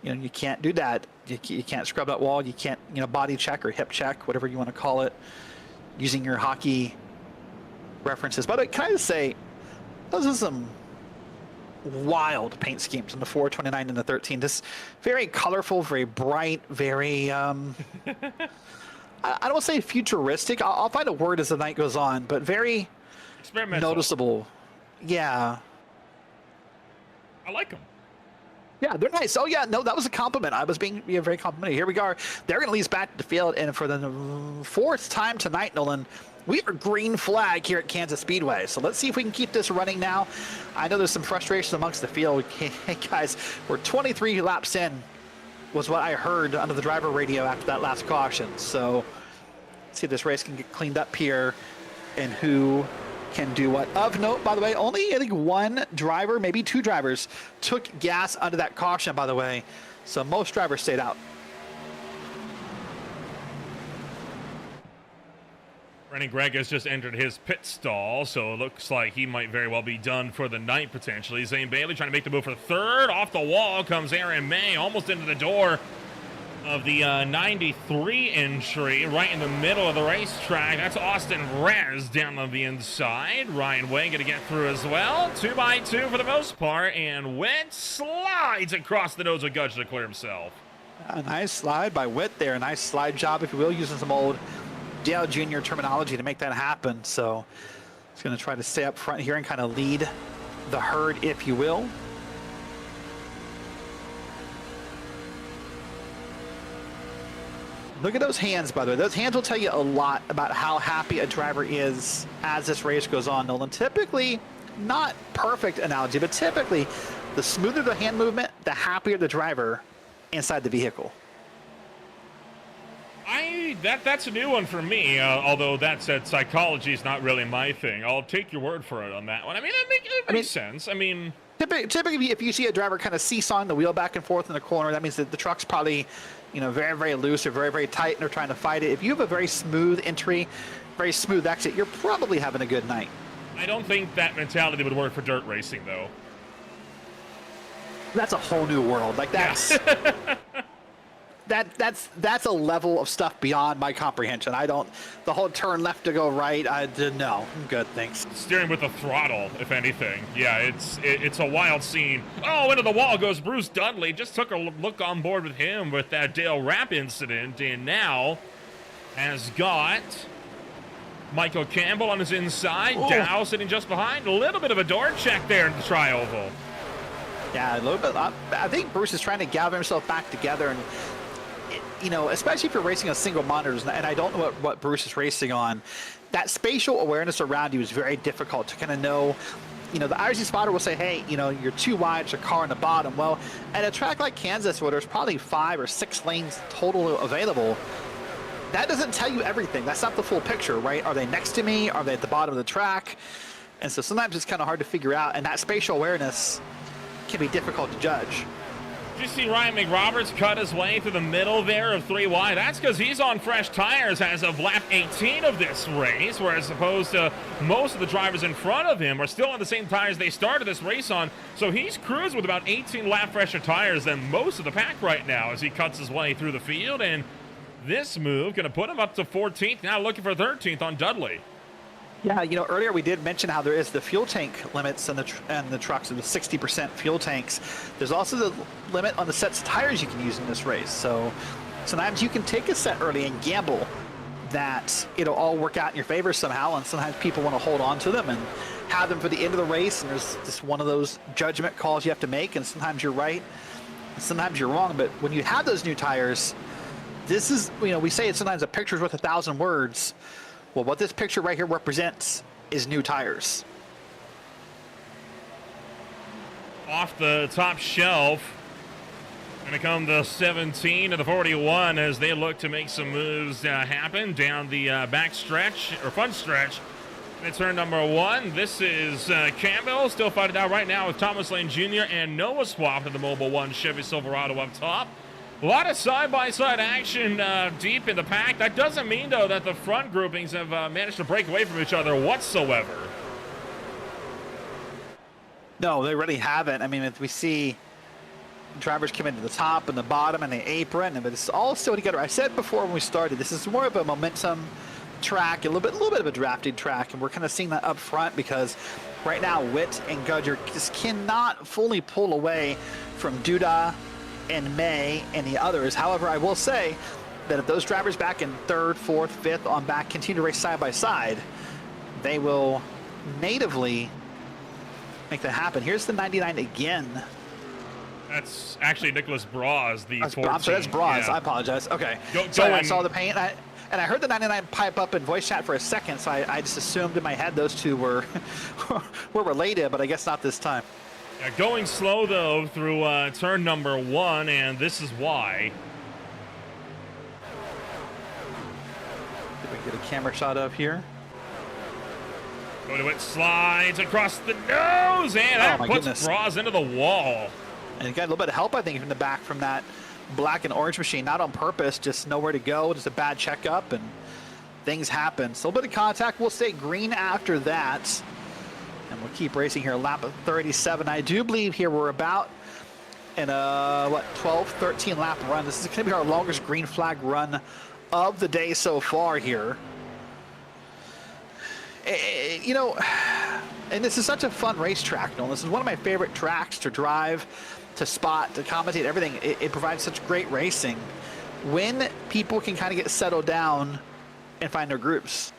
you can't do that. You can't scrub that wall. You can't, body check or hip check, whatever you want to call it, using your hockey references. But can I just say, those are some wild paint schemes in the 429 and the 13. Just very colorful, very bright, very I don't want to say futuristic. I'll find a word as the night goes on, but very experimental, noticeable. Yeah. I like them. Yeah, they're nice. Oh, yeah, no, that was a compliment. I was being very complimentary. Here we are. They're going to lead us back to the field, and for the fourth time tonight, Nolan, we are green flag here at Kansas Speedway. So let's see if we can keep this running now. I know there's some frustration amongst the field. Hey, guys, we're 23 laps in, was what I heard under the driver radio after that last caution. So let's see if this race can get cleaned up here and who can do what. Of note, by the way, only I think one driver, maybe two drivers, took gas under that caution, by the way. So most drivers stayed out. Brennan Gregg has just entered his pit stall, so it looks like he might very well be done for the night, potentially. Zane Bailey trying to make the move for third. Off the wall comes Aaron May, almost into the door of the 93 entry, right in the middle of the racetrack. That's Austin Rez down on the inside. Ryan Way going to get through as well. 2x2 for the most part, and Witt slides across the nose of Gudge to clear himself. A nice slide by Witt there. A nice slide job, if you will, using some old Dale Jr. terminology to make that happen. So he's going to try to stay up front here and kind of lead the herd, if you will. Look at those hands, by the way. Those hands will tell you a lot about how happy a driver is as this race goes on, Nolan. Typically, not perfect analogy, but typically, the smoother the hand movement, the happier the driver inside the vehicle. That's a new one for me, although that said, psychology is not really my thing. I'll take your word for it on that one. I mean, it makes sense. I mean, typically, if you see a driver kind of seesawing the wheel back and forth in the corner, that means that the truck's probably, you know, very, very loose or very, very tight, and they're trying to fight it. If you have a very smooth entry, very smooth exit, you're probably having a good night. I don't think that mentality would work for dirt racing, though. That's a whole new world. Like, that's... Yeah. That's a level of stuff beyond my comprehension. I don't, the whole turn left to go right, no, I'm good, thanks. Steering with the throttle, if anything. Yeah, it's a wild scene. Oh, into the wall goes Bruce Dudley. Just took a look on board with him with that Dale Rapp incident, and now has got Michael Campbell on his inside. Ooh. Dow sitting just behind. A little bit of a door check there in the tri-oval. Yeah, a little bit. I think Bruce is trying to gather himself back together, and you know, especially if you're racing on single monitors, and I don't know what Bruce is racing on, that spatial awareness around you is very difficult to kind of know. You know, the IRC spotter will say, hey, you know, you're too wide, there's a car in the bottom. Well, at a track like Kansas, where there's probably 5 or 6 lanes total available, that doesn't tell you everything. That's not the full picture, right? Are they next to me? Are they at the bottom of the track? And so sometimes it's kind of hard to figure out, and that spatial awareness can be difficult to judge. Did you see Ryan McRoberts cut his way through the middle there of 3 wide? That's because he's on fresh tires as of lap 18 of this race, whereas opposed to most of the drivers in front of him are still on the same tires they started this race on. So he's cruised with about 18 lap fresher tires than most of the pack right now as he cuts his way through the field. And this move going to put him up to 14th, now looking for 13th on Dudley. Yeah, you know, earlier we did mention how there is the fuel tank limits in the trucks, and the 60% fuel tanks. There's also the limit on the sets of tires you can use in this race. So sometimes you can take a set early and gamble that it'll all work out in your favor somehow, and sometimes people want to hold on to them and have them for the end of the race, and there's just one of those judgment calls you have to make, and sometimes you're right, and sometimes you're wrong. But when you have those new tires, this is, you know, we say it's sometimes a picture's worth 1,000 words. Well, what this picture right here represents is new tires. Off the top shelf, going to come the 17 to the 41 as they look to make some moves happen down the back stretch, or front stretch. It's turn number 1. This is Campbell, still fighting out right now with Thomas Lane Jr. and Noah Swap in the Mobile 1 Chevy Silverado up top. A lot of side-by-side action deep in the pack. That doesn't mean, though, that the front groupings have managed to break away from each other whatsoever. No, they really haven't. I mean, if we see drivers come into the top and the bottom and the apron, but it's all still together. I said before when we started, this is more of a momentum track, a little bit of a drafted track, and we're kind of seeing that up front because right now Witt and Gudger just cannot fully pull away from Duda and May and the others. However, I will say that if those drivers back in 3rd, 4th, 5th on back continue to race side by side, they will natively make that happen. Here's the 99 again. That's actually Nicholas Braz, the 14. I'm sorry, that's Braz. Yeah. I apologize. Okay. Going, Sorry, I saw the paint. And I heard the 99 pipe up in voice chat for a second, so I just assumed in my head those two were were related, but I guess not this time. Yeah, going slow, though, through turn number 1, and this is why. Did we get a camera shot of here? Go to it, slides across the nose, and that puts goodness. Braz into the wall. And you got a little bit of help, I think, from the back from that black and orange machine. Not on purpose, just nowhere to go. Just a bad checkup, and things happen. So a little bit of contact. We'll stay green after that. And we'll keep racing here. Lap of 37. I do believe here we're about in a, 12, 13 lap run. This is going to be our longest green flag run of the day so far here. You know, and this is such a fun racetrack, Nolan. This is one of my favorite tracks to drive, to spot, to commentate, everything. It provides such great racing when people can kind of get settled down and find their groups.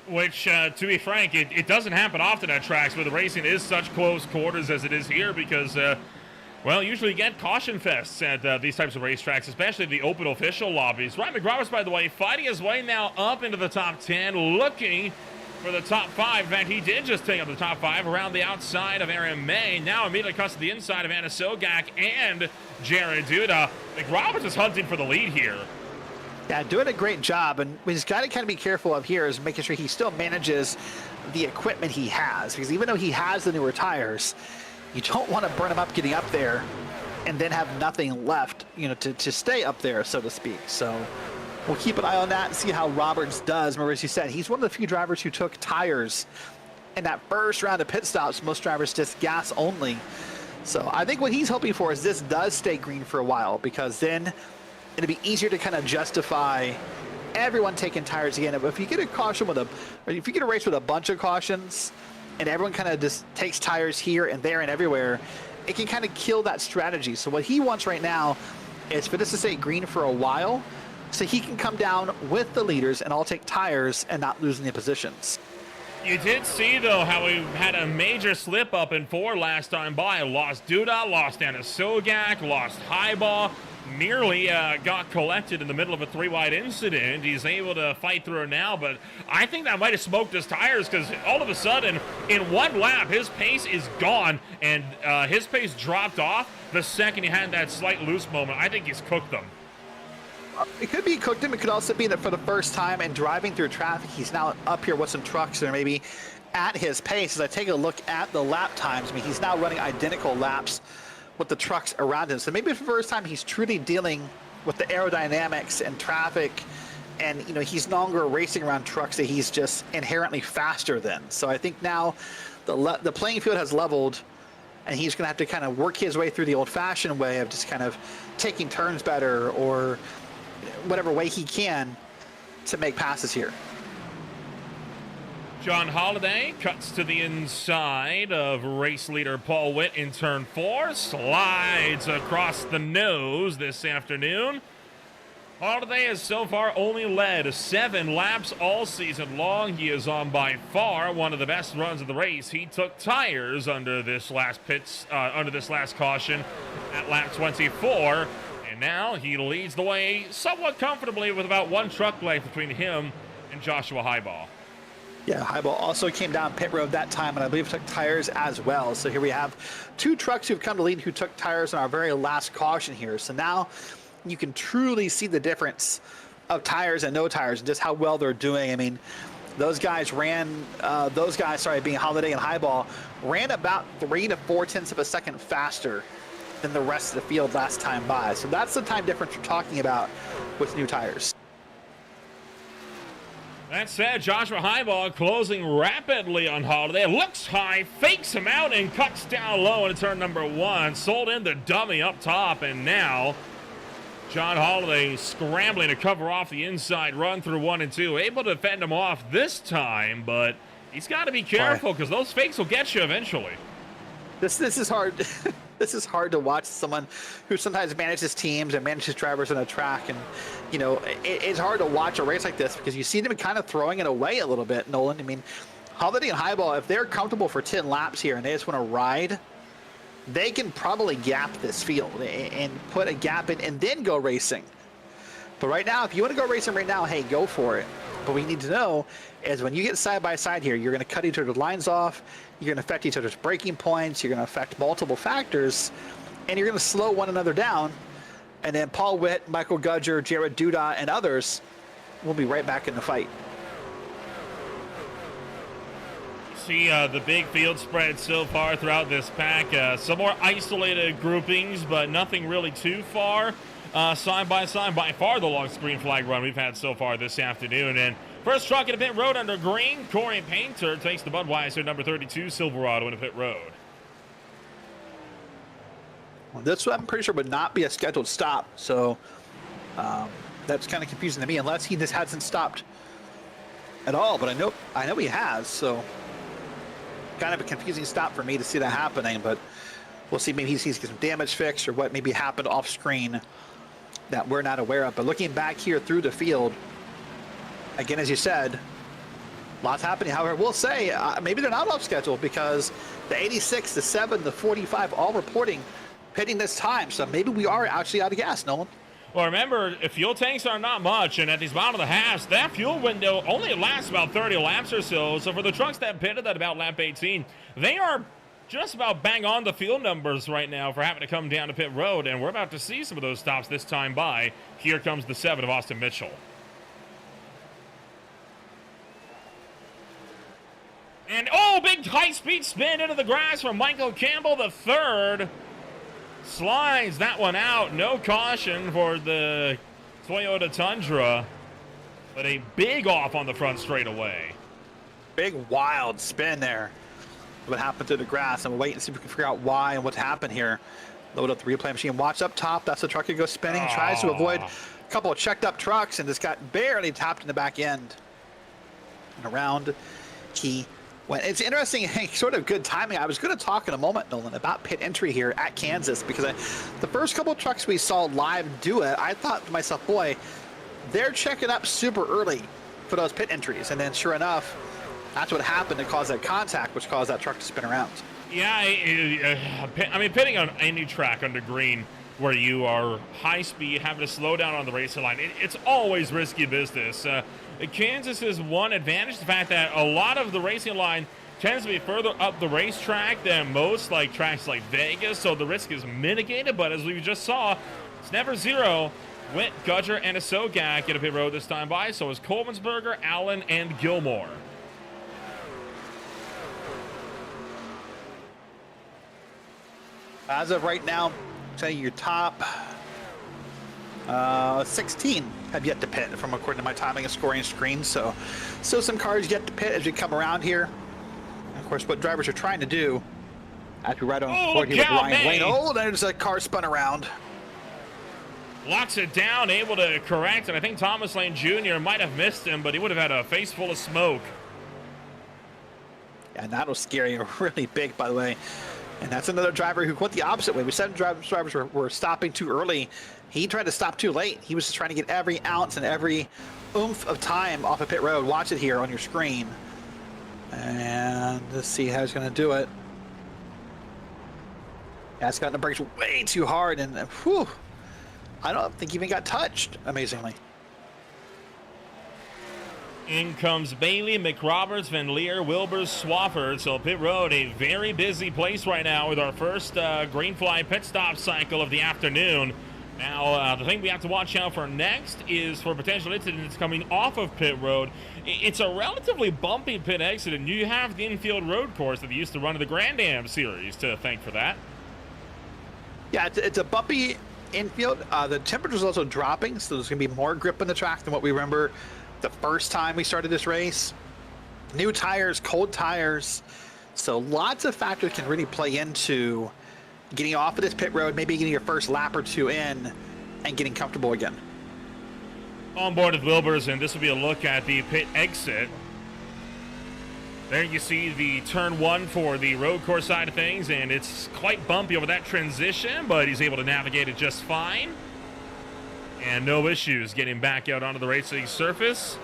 Which, to be frank, it doesn't happen often at tracks where the racing is such close quarters as it is here because, well, usually you get caution fests at these types of racetracks, especially the open official lobbies. Ryan McRoberts, by the way, fighting his way now up into the top 10, looking for the top 5. In fact, he did just take up the top 5 around the outside of Aaron May. Now immediately cuts to the inside of Anna Sogak and Jared Duda. McRoberts is hunting for the lead here. Yeah, doing a great job, and what he's got to kind of be careful of here is making sure he still manages the equipment he has, because even though he has the newer tires, you don't want to burn him up getting up there and then have nothing left, you know, to stay up there, so to speak. So we'll keep an eye on that and see how Roberts does. Remember, as you said, he's one of the few drivers who took tires in that first round of pit stops. Most drivers just gas only. So I think what he's hoping for is this does stay green for a while, because then it'll be easier to kind of justify everyone taking tires again. But if you get a caution with if you get a race with a bunch of cautions and everyone kind of just takes tires here and there and everywhere, it can kind of kill that strategy. So what he wants right now is for this to stay green for a while so he can come down with the leaders and all take tires and not losing the positions. You did see, though, how he had a major slip-up in 4 last time by. Lost Duda, lost Anna Sogak, lost Highball. Nearly got collected in the middle of a 3-wide incident. He's able to fight through it now, but I think that might have smoked his tires because all of a sudden, in 1 lap, his pace is gone, and his pace dropped off the second he had that slight loose moment. I think he's cooked them. It could be cooked him. It could also be that for the first time and driving through traffic, he's now up here with some trucks that are maybe at his pace. As I take a look at the lap times, I mean, he's now running identical laps with the trucks around him. So maybe for the first time he's truly dealing with the aerodynamics and traffic, and you know, he's no longer racing around trucks that he's just inherently faster than. So I think now the playing field has leveled, and he's going to have to kind of work his way through the old-fashioned way of just kind of taking turns better or whatever way he can to make passes here. John Holliday cuts to the inside of race leader Paul Witt in turn 4, slides across the nose this afternoon. Holliday has so far only led 7 laps all season long. He is on by far one of the best runs of the race. He took tires under this last caution at lap 24, and now he leads the way somewhat comfortably with about 1 truck length between him and Joshua Highball. Yeah, Highball also came down pit road that time, and I believe took tires as well. So here we have 2 trucks who've come to lead who took tires on our very last caution here. So now you can truly see the difference of tires and no tires and just how well they're doing. I mean, those guys being Holiday and Highball, ran about 3 to 4 tenths of a second faster than the rest of the field last time by. So that's the time difference we're talking about with new tires. That said, Joshua Highball closing rapidly on Holiday. Looks high, fakes him out, and cuts down low into turn number 1. Sold in the dummy up top, and now John Holiday scrambling to cover off the inside run through 1 and 2. Able to fend him off this time, but he's got to be careful because those fakes will get you eventually. This is hard. This is hard to watch someone who sometimes manages teams and manages drivers on a track. And, you know, it's hard to watch a race like this because you see them kind of throwing it away a little bit, Nolan. I mean, Holiday and Highball, if they're comfortable for 10 laps here and they just want to ride, they can probably gap this field and put a gap in and then go racing. But right now, if you want to go racing right now, hey, go for it. But what you need to know is when you get side by side here, you're going to cut each other's lines off, you're going to affect each other's braking points, you're going to affect multiple factors, and you're going to slow one another down. And then Paul Witt, Michael Gudger, Jared Duda, and others will be right back in the fight. See the big field spread so far throughout this pack. Some more isolated groupings, but nothing really too far. Side by side, by far the longest green flag run we've had so far this afternoon. And first truck in a pit road under green, Corey Painter takes the Budweiser number 32 Silverado in a pit road. Well, this one I'm pretty sure would not be a scheduled stop, so that's kind of confusing to me, unless he just hasn't stopped at all. But I know he has, so kind of a confusing stop for me to see that happening. But we'll see. Maybe he's getting some damage fixed or what maybe happened off screen that we're not aware of. But looking back here through the field, again, as you said, lots happening. However, we'll say maybe they're not off schedule because the 86, the 7, the 45 all reporting pitting this time. So maybe we are actually out of gas, Nolan. Well, remember, fuel tanks are not much, and at these bottom of the halves, that fuel window only lasts about 30 laps or so. So for the trucks that pitted at about lap 18, they are just about bang on the field numbers right now for having to come down to pit road, and we're about to see some of those stops this time by. Here comes the 7 of Austin Mitchell. And, oh, big high-speed spin into the grass from Michael Campbell, the 3rd. Slides that one out. No caution for the Toyota Tundra, but a big off on the front straightaway. Big wild spin there. What happened to the grass, and we'll wait and see if we can figure out why and what's happened here. Load up the replay machine. Watch up top. That's the truck that goes spinning. Tries to avoid a couple of checked up trucks and just got barely tapped in the back end. And around he went. It's interesting, sort of good timing. I was going to talk in a moment, Nolan, about pit entry here at Kansas because the first couple of trucks we saw live do it, I thought to myself, boy, they're checking up super early for those pit entries. And then sure enough, that's what happened to cause that contact, which caused that truck to spin around. Yeah, I mean, pitting on any track under green where you are high speed, having to slow down on the racing line, it's always risky business. Kansas's one advantage, the fact that a lot of the racing line tends to be further up the racetrack than most, like tracks like Vegas, so the risk is mitigated. But as we just saw, it's never zero. Witt, Gudger, and Asogak get a pit road this time by. So is Colmansberger, Allen, and Gilmore. As of right now, say your top 16 have yet to pit from according to my timing and scoring screen. So still some cars yet to pit as we come around here. And of course, what drivers are trying to do as we ride on board here with Ryan Wayne. Oh, there's a car spun around. Locks it down, able to correct, and I think Thomas Lane Jr. might have missed him, but he would have had a face full of smoke. Yeah, and that was scary, really big, by the way. And that's another driver who went the opposite way. We said drivers were stopping too early. He tried to stop too late. He was just trying to get every ounce and every oomph of time off of pit road. Watch it here on your screen. And let's see how he's going to do it. Yeah, it's gotten the brakes way too hard. And whew, I don't think he even got touched, amazingly. In comes Bailey, McRoberts, Van Leer, Wilbers, Swafford. So pit road, a very busy place right now with our first green flag pit stop cycle of the afternoon. Now, the thing we have to watch out for next is for potential incidents coming off of pit road. It's a relatively bumpy pit exit, and you have the infield road course that they used to run in the Grand Am series to thank for that. Yeah, it's a bumpy infield. The temperature's also dropping, so there's going to be more grip in the track than what we remember the first time we started this race. New tires, cold tires. So lots of factors can really play into getting off of this pit road, maybe getting your first lap or two in and getting comfortable again. On board with Wilbers, and this will be a look at the pit exit. There you see the turn one for the road course side of things, and it's quite bumpy over that transition, but he's able to navigate it just fine. And no issues getting back out onto the racing surface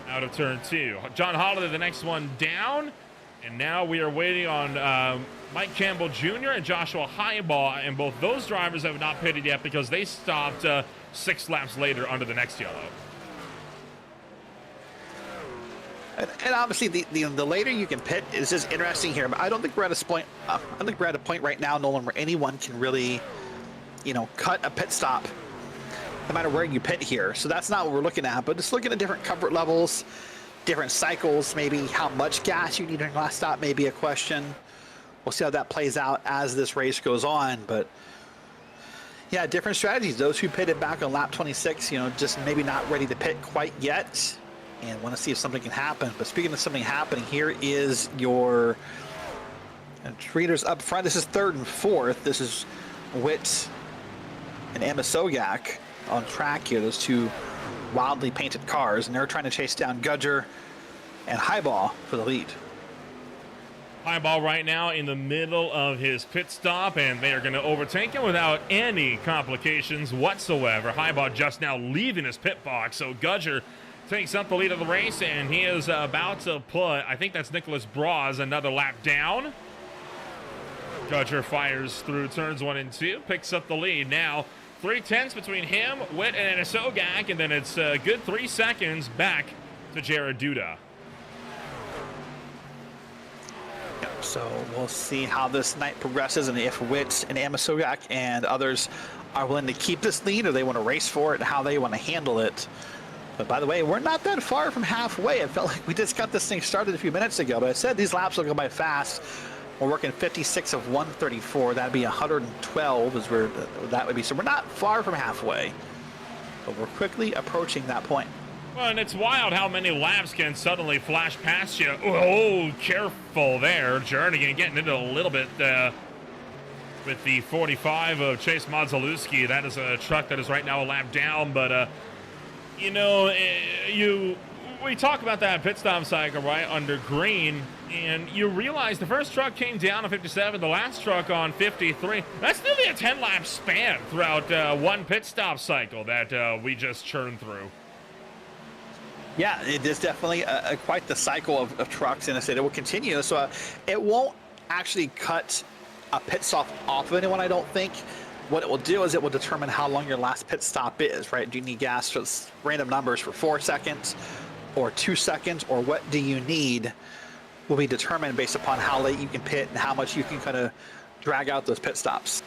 out of turn two. John Holiday, the next one down. And now we are waiting on Mike Campbell Jr. and Joshua Highball, and both those drivers have not pitted yet because they stopped 6 laps later under the next yellow. And obviously, the later you can pit is just interesting here. But I don't think we're at a point. I think we're at a point right now, Nolan, where anyone can really, cut a pit stop, no matter where you pit here. So that's not what we're looking at. But just looking at different comfort levels, different cycles, maybe how much gas you need during last stop may be a question. We'll see how that plays out as this race goes on. But yeah, different strategies. Those who pitted back on lap 26, just maybe not ready to pit quite yet, and want to see if something can happen. But speaking of something happening, here is your treaters up front. This is 3rd and 4th. This is Witt and Emma Sogak on track here. Those two wildly painted cars, and they're trying to chase down Gudger and Highball for the lead. Highball right now in the middle of his pit stop, and they are going to overtake him without any complications whatsoever. Highball just now leaving his pit box, so Gudger takes up the lead of the race, and he is about to put, I think that's Nicholas Braz, another lap down. Gudger fires through turns 1 and 2, picks up the lead. Now 3/10 between him, Witt, and Sogak, and then it's a good 3 seconds back to Jared Duda. So we'll see how this night progresses, and if Witt and Amasogak and others are willing to keep this lead, or they want to race for it, and how they want to handle it. But by the way, we're not that far from halfway. It felt like we just got this thing started a few minutes ago, but I said these laps will go by fast. We're working 56 of 134. That'd be 112 is where that would be. So we're not far from halfway, but we're quickly approaching that point. Well, and it's wild how many laps can suddenly flash past you. Oh, careful there. Jernigan getting into a little bit with the 45 of Chase Modzelewski. That is a truck that is right now a lap down, but we talk about that pit stop cycle, right, under green, and you realize the first truck came down on 57, the last truck on 53. That's nearly a 10-lap span throughout one pit stop cycle that we just churned through. Yeah, it is definitely quite the cycle of trucks, and I said it will continue. So it won't actually cut a pit stop off of anyone, I don't think. What it will do is it will determine how long your last pit stop is, right? Do you need gas, just random numbers for 4 seconds or 2 seconds, or what do you need will be determined based upon how late you can pit and how much you can kind of drag out those pit stops.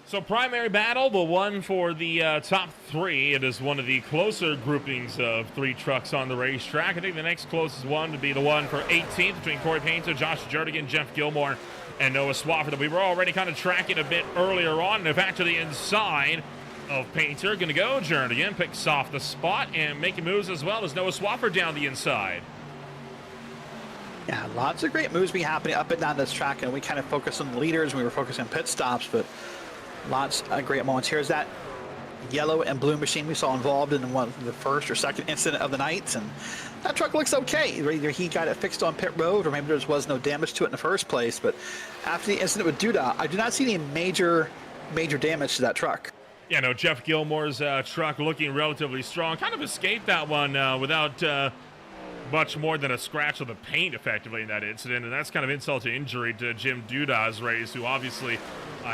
So primary battle, the one for the top 3. It is one of the closer groupings of 3 trucks on the racetrack. I think the next closest one would be the one for 18th between Corey Painter, Josh Jernigan, Jeff Gilmore, and Noah Swafford. We were already kind of tracking a bit earlier on. And in fact, to the inside of Painter, going to go Jernigan, picks off the spot and making moves as well as Noah Swafford down the inside. Yeah, lots of great moves be happening up and down this track, and we kind of focus on the leaders and we were focusing on pit stops, but lots of great moments. Here's that yellow and blue machine we saw involved in the first or second incident of the night, and that truck looks okay. Either he got it fixed on pit road, or maybe there was no damage to it in the first place. But after the incident with Duda, I do not see any major damage to that truck. Yeah, no, Jeff Gilmore's truck looking relatively strong. Kind of escaped that one without much more than a scratch of the paint, effectively, in that incident. And that's kind of insult to injury to Jim Duda's race, who obviously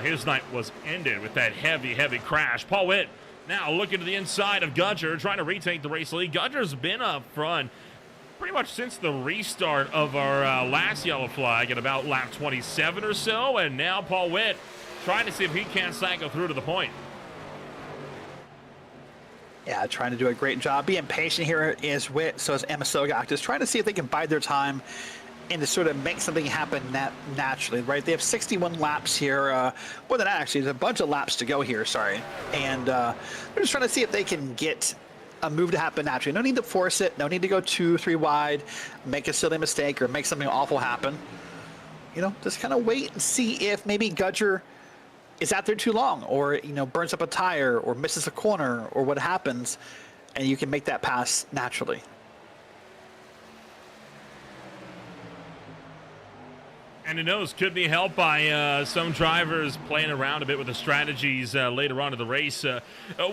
his night was ended with that heavy crash. Paul Witt now looking to the inside of Gudger, trying to retake the race lead. Gudger's been up front pretty much since the restart of our last yellow flag at about lap 27 or so. And now Paul Witt trying to see if he can't cycle through to the point. Yeah, trying to do a great job. Being patient here is Witt, so is Emma Sogak. Just trying to see if they can bide their time and to sort of make something happen naturally, right? They have 61 laps here. More than that, actually. There's a bunch of laps to go here, sorry. And they're just trying to see if they can get a move to happen naturally. No need to force it. No need to go 2-3 wide, make a silly mistake, or make something awful happen. Just kind of wait and see if maybe Gudger is out there too long, or burns up a tire, or misses a corner, or what happens, and you can make that pass naturally. And who knows, could be helped by some drivers playing around a bit with the strategies later on in the race.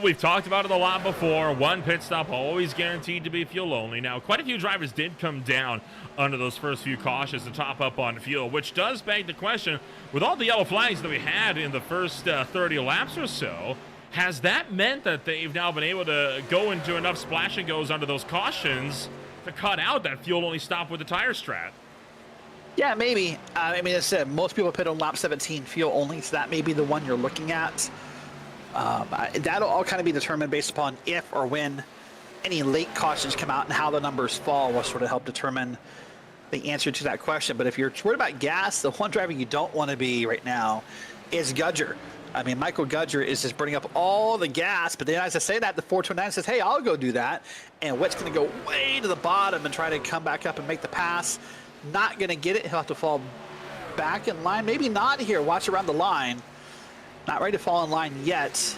We've talked about it a lot before. One pit stop always guaranteed to be fuel only. Now, quite a few drivers did come down under those first few cautions to top up on fuel, which does beg the question, with all the yellow flags that we had in the first 30 laps or so, has that meant that they've now been able to go into enough splash and goes under those cautions to cut out that fuel only stop with the tire strat? Yeah, maybe. I mean, as I said, most people pit on lap 17 fuel only, so that may be the one you're looking at. That'll all kind of be determined based upon if or when any late cautions come out and how the numbers fall will sort of help determine the answer to that question. But if you're worried about gas, the one driver you don't want to be right now is Gudger. I mean, Michael Gudger is just burning up all the gas, but then as I say that, the 429 says, hey, I'll go do that. And Witt's going to go way to the bottom and try to come back up and make the pass. Not going to get it. He'll have to fall back in line. Maybe not here. Watch around the line. Not ready to fall in line yet.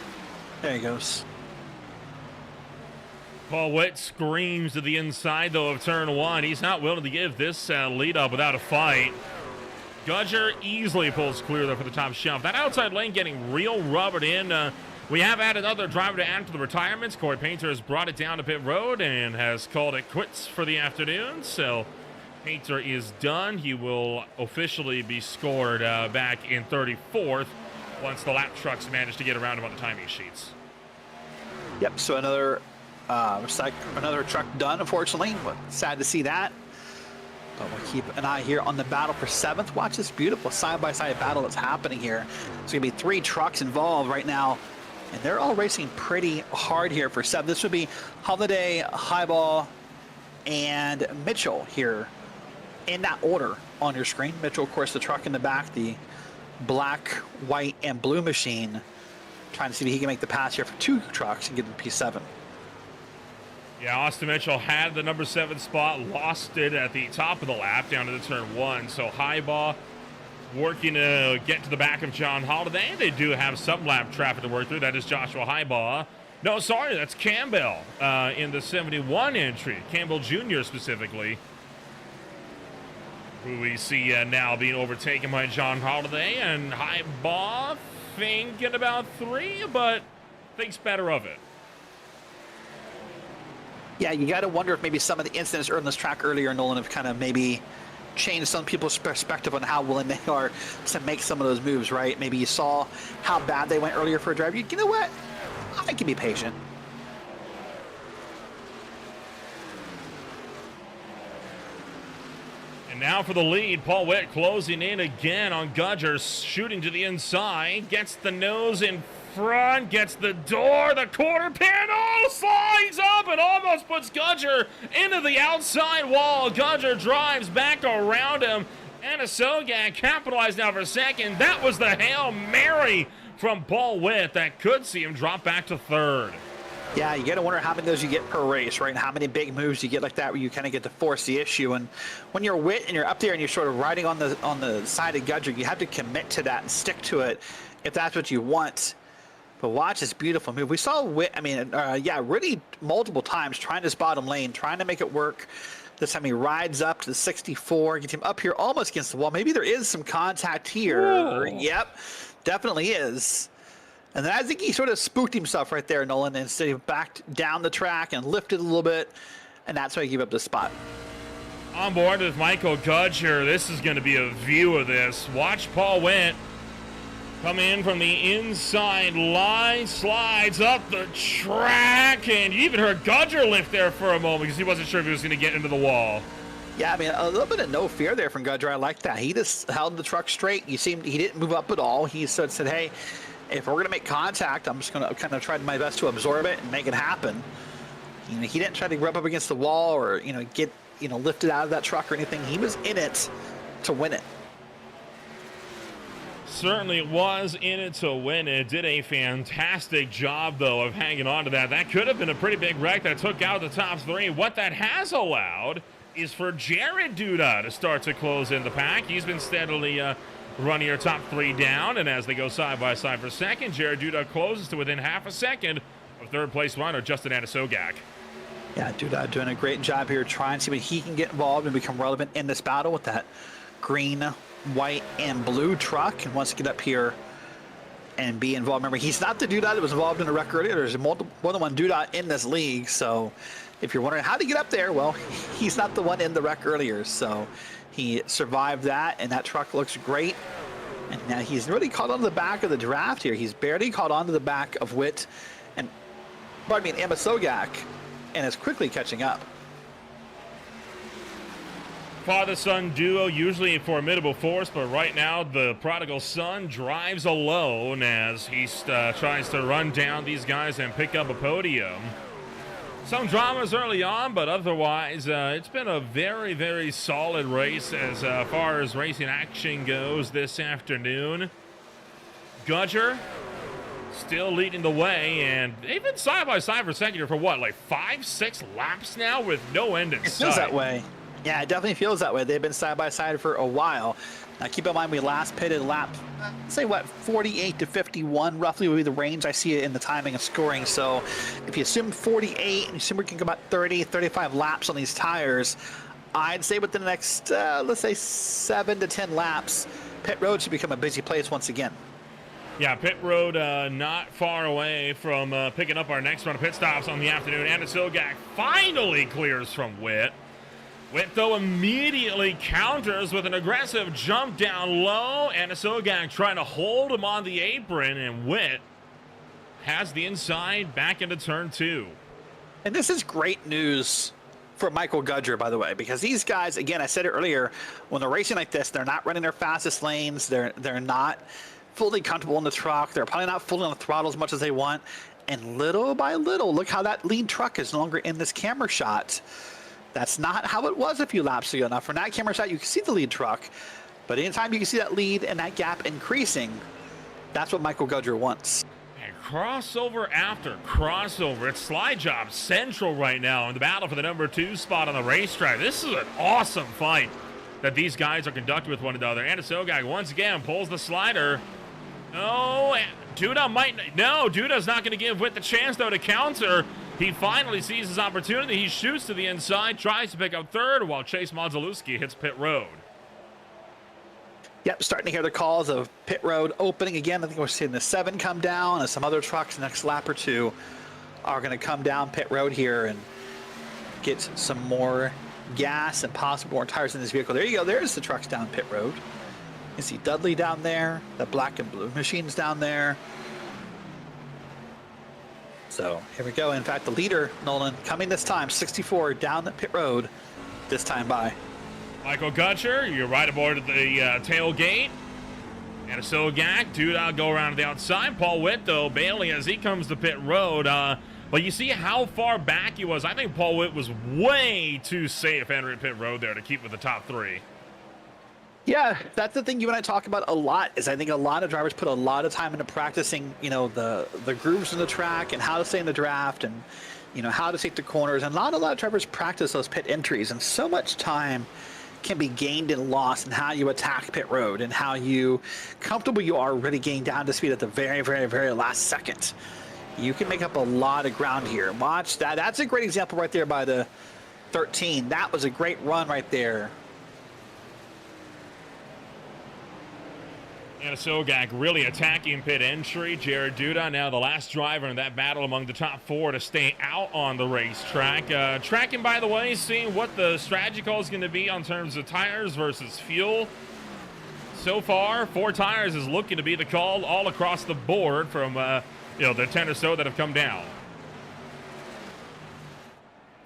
There he goes. Paul Witt screams to the inside, though, of turn one. He's not willing to give this lead up without a fight. Gudger easily pulls clear there for the top shelf. That outside lane getting real rubbered in. We have had another driver to add to the retirements. Corey Painter has brought it down to pit road and has called it quits for the afternoon. So Painter is done. He will officially be scored back in 34th once the lap trucks manage to get around him on the timing sheets. Yep, so another truck done, unfortunately. But sad to see that. But we'll keep an eye here on the battle for 7th. Watch this beautiful side-by-side battle that's happening here. There's going to be 3 trucks involved right now, and they're all racing pretty hard here for 7th. This would be Holiday, Highball, and Mitchell here in that order on your screen. Mitchell, of course, the truck in the back, the black, white, and blue machine, trying to see if he can make the pass here for 2 trucks and get to P7. Yeah, Austin Mitchell had the number 7 spot, lost it at the top of the lap down to the turn 1. So Highball working to get to the back of John Holiday. They do have some lap traffic to work through. That is Joshua Highball. No, sorry, that's Campbell in the 71 entry. Campbell Jr. specifically, who we see now being overtaken by John Holiday. And Highball thinking about 3, but thinks better of it. Yeah, you got to wonder if maybe some of the incidents early in this track earlier, Nolan, have kind of maybe changed some people's perspective on how willing they are to make some of those moves, right? Maybe you saw how bad they went earlier for a driver. You know what? I can be patient. And now for the lead, Paul Witt closing in again on Gudger, shooting to the inside, gets the nose in front, gets the door, the quarter panel, slides up and almost puts Gudger into the outside wall. Gudger drives back around him, and Sogak capitalized now for second. That was the Hail Mary from Paul Witt that could see him drop back to 3rd. Yeah, you got to wonder how many of those you get per race, right? And how many big moves you get like that where you kind of get to force the issue. And when you're Witt and you're up there and you're sort of riding on the side of Gudger, you have to commit to that and stick to it if that's what you want. But watch this beautiful move. We saw Witt, really multiple times trying this bottom lane, trying to make it work. This time he rides up to the 64, gets him up here almost against the wall. Maybe there is some contact here. Whoa. Yep, definitely is. And then I think he sort of spooked himself right there, Nolan, and instead he backed down the track and lifted a little bit, and that's why he gave up the spot. On board with Michael Gudger. This is going to be a view of this. Watch Paul Witt come in from the inside line, slides up the track, and you even heard Gudger lift there for a moment because he wasn't sure if he was going to get into the wall. Yeah, I mean, a little bit of no fear there from Gudger. I like that. He just held the truck straight. He didn't move up at all. He said, hey, if we're going to make contact, I'm just going to kind of try my best to absorb it and make it happen. He didn't try to rub up against the wall or, get, lifted out of that truck or anything. He was in it to win it. Certainly was in it to win it. Did a fantastic job, though, of hanging on to that. That could have been a pretty big wreck that took out the top 3. What that has allowed is for Jared Duda to start to close in the pack. He's been steadily running your top 3 down, and as they go side by side for second, Jared Duda closes to within half a second third place runner, Justin Anasogak. Yeah, Duda doing a great job here, trying to see what he can get involved and become relevant in this battle with that green, white, and blue truck, and wants to get up here and be involved. Remember, he's not the Duda that was involved in the wreck earlier. There's more than one Duda in this league, so if you're wondering how to get up there, well, he's not the one in the wreck earlier, so he survived that, and that truck looks great. And now he's really caught onto the back of the draft here. He's barely caught onto the back of Witt and, pardon me, Amasogak, and is quickly catching up. Father-son duo, usually a formidable force, but right now the prodigal son drives alone as he tries to run down these guys and pick up a podium. Some dramas early on, but otherwise it's been a very, very solid race as far as racing action goes this afternoon. Gudger still leading the way, and they've been side by side for second here for what, like 5-6 laps now with no end in sight. It feels that way. Yeah, it definitely feels that way. They've been side by side for a while. Now keep in mind we last pitted lap, say what, 48 to 51 roughly would be the range I see it in the timing of scoring. So if you assume 48 and you assume we can go about 30, 35 laps on these tires, I'd say within the next, let's say 7 to 10 laps, pit road should become a busy place once again. Yeah, pit road not far away from picking up our next round of pit stops on the afternoon. Anasogak finally clears from Witt. Witt, though, immediately counters with an aggressive jump down low. Anasogak trying to hold him on the apron, and Witt has the inside back into turn 2. And this is great news for Michael Gudger, by the way, because these guys, again, I said it earlier, when they're racing like this, they're not running their fastest lanes. They're not fully comfortable in the truck. They're probably not fully on the throttle as much as they want. And little by little, look how that lead truck is no longer in this camera shot. That's not how it was a few laps ago. Now, from that camera shot, you can see the lead truck, but anytime you can see that lead and that gap increasing, that's what Michael Gudger wants. And crossover after crossover. It's slide job central right now in the battle for the number 2 spot on the racetrack. This is an awesome fight that these guys are conducting with one another. Anasogak once again pulls the slider. Oh, Duda might. No, Duda's not going to give Witt the chance, though, to counter. He finally sees his opportunity. He shoots to the inside, tries to pick up third, while Chase Modzelewski hits pit road. Yep, starting to hear the calls of pit road opening again. I think we're seeing the 7 come down, and some other trucks next lap or two are going to come down pit road here and get some more gas and possibly more tires in this vehicle. There you go. There's the trucks down pit road. You see Dudley down there, the black and blue machines down there. So here we go. In fact, the leader, Nolan, coming this time, 64 down the pit road this time by. Michael Gudger, you're right aboard the tailgate. Anasogak, Duda go around to the outside. Paul Witt, though, Bailey as he comes to pit road. But you see how far back he was. I think Paul Witt was way too safe entering pit road there to keep with the top 3. Yeah, that's the thing you and I talk about a lot, is I think a lot of drivers put a lot of time into practicing, you know, the grooves in the track and how to stay in the draft and, you know, how to take the corners. And not a lot of drivers practice those pit entries, and so much time can be gained and lost in how you attack pit road and how comfortable you are really getting down to speed at the very, very, very last second. You can make up a lot of ground here. Watch that. That's a great example right there by the 13. That was a great run right there. Anasogak really attacking pit entry. Jared Duda now the last driver in that battle among the top 4 to stay out on the racetrack. Tracking, by the way, seeing what the strategy call is going to be on terms of tires versus fuel. So far, 4 tires is looking to be the call all across the board from the 10 or so that have come down.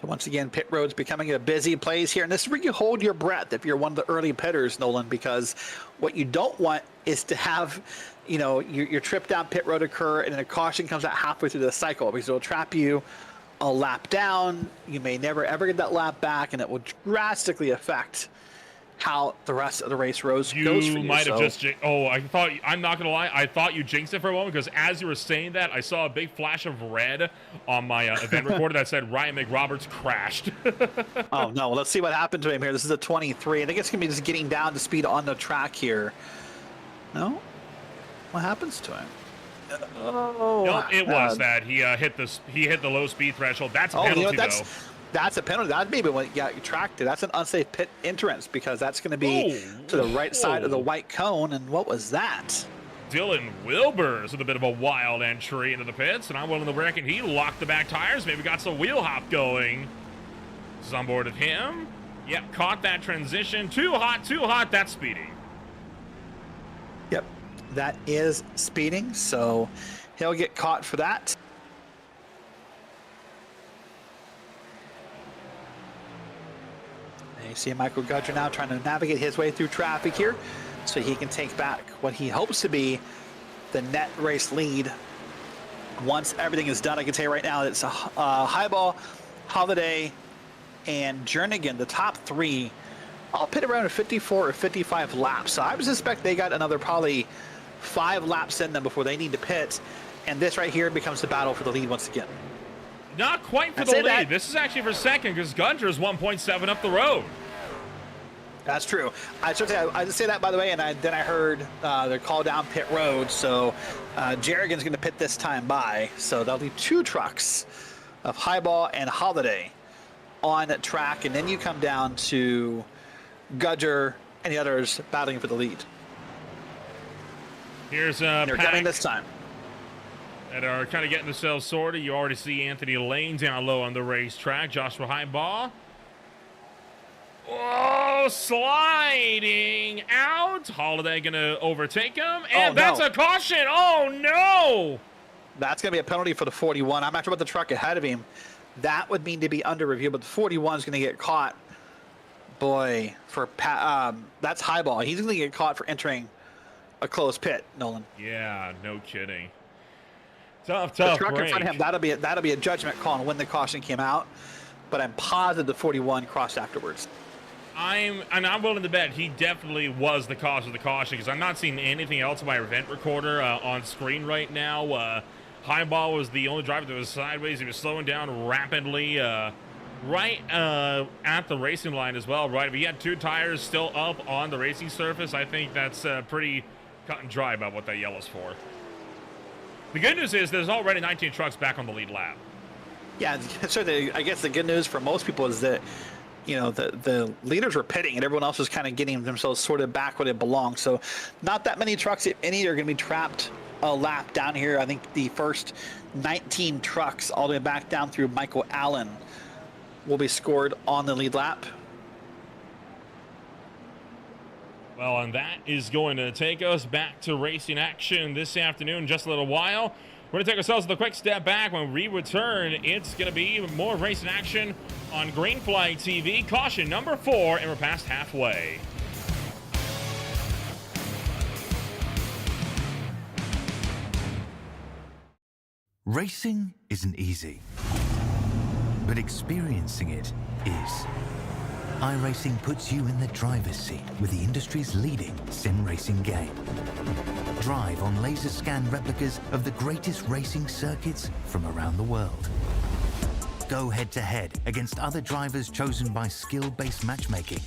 So once again, pit road's becoming a busy place here, and this is where you hold your breath if you're one of the early pitters, Nolan, because what you don't want is to have, you know, your trip down pit road occur and then a caution comes out halfway through the cycle, because it'll trap you a lap down. You may never ever get that lap back, and it will drastically affect how the rest of the race goes for you. You might have just I'm not gonna lie, I thought you jinxed it for a moment, because as you were saying that, I saw a big flash of red on my event recorder that said Ryan McRoberts crashed. Oh no, let's see what happened to him here. This is a 23. I think it's gonna be just getting down to speed on the track here. No? What happens to him? Oh, Nope, it was that. He hit the low speed threshold. That's a oh, penalty, though. That's a penalty. That maybe when it got tracked. That's an unsafe pit entrance because that's going to be to the right side of the white cone. And what was that? Dylan Wilbers with a bit of a wild entry into the pits, and I'm willing to reckon he locked the back tires, maybe got some wheel hop going. This is on board of him. Yep, caught that transition. Too hot, that's speeding. Yep, that is speeding, so he'll get caught for that. And you see Michael Gudger now trying to navigate his way through traffic here so he can take back what he hopes to be the net race lead. Once everything is done, I can tell you right now, it's Highball, Holiday, and Jernigan, the top three. I'll pit around 54 or 55 laps. So I would suspect they got another probably 5 laps in them before they need to pit. And this right here becomes the battle for the lead once again. Not quite for the lead. This is actually for second because Gudger is 1.7 up the road. That's true. I just say that, by the way, and then I heard they're called down pit road, so Jerrigan's going to pit this time by. So that'll be 2 trucks of Highball and Holiday on track, and then you come down to Gudger and the others battling for the lead. Here's a They're coming this time. That are kind of getting themselves sorted. You already see Anthony Lane down low on the racetrack. Joshua Highball. Oh, sliding out. Holiday going to overtake him. And that's a caution. Oh, no. That's going to be a penalty for the 41. I'm not sure about the truck ahead of him. That would mean to be under review, but the 41 is going to get caught. Boy, for that's Highball. He's going to get caught for entering a closed pit, Nolan. Yeah, no kidding. Tough the truck break. In front of him, that'll be a judgment call on when the caution came out, but I'm positive the 41 crossed afterwards. I'm willing to bet he definitely was the cause of the caution because I'm not seeing anything else on my event recorder on screen right now. Highball was the only driver that was sideways. He was slowing down rapidly right at the racing line as well. Right, if he had 2 tires still up on the racing surface, I think that's pretty cut and dry about what that yellow's for. The good news is there's already 19 trucks back on the lead lap. Yeah, so I guess the good news for most people is that, you know, the leaders were pitting and everyone else was kind of getting themselves sorted back where they belong. So not that many trucks, if any, are going to be trapped a lap down here. I think the first 19 trucks all the way back down through Michael Allen will be scored on the lead lap. Well, and that is going to take us back to racing action this afternoon in just a little while. We're going to take ourselves a quick step back. When we return, it's going to be more racing action on Green Flag TV. Caution number 4, and we're past halfway. Racing isn't easy, but experiencing it is. iRacing puts you in the driver's seat with the industry's leading sim racing game. Drive on laser scan replicas of the greatest racing circuits from around the world. Go head-to-head against other drivers chosen by skill-based matchmaking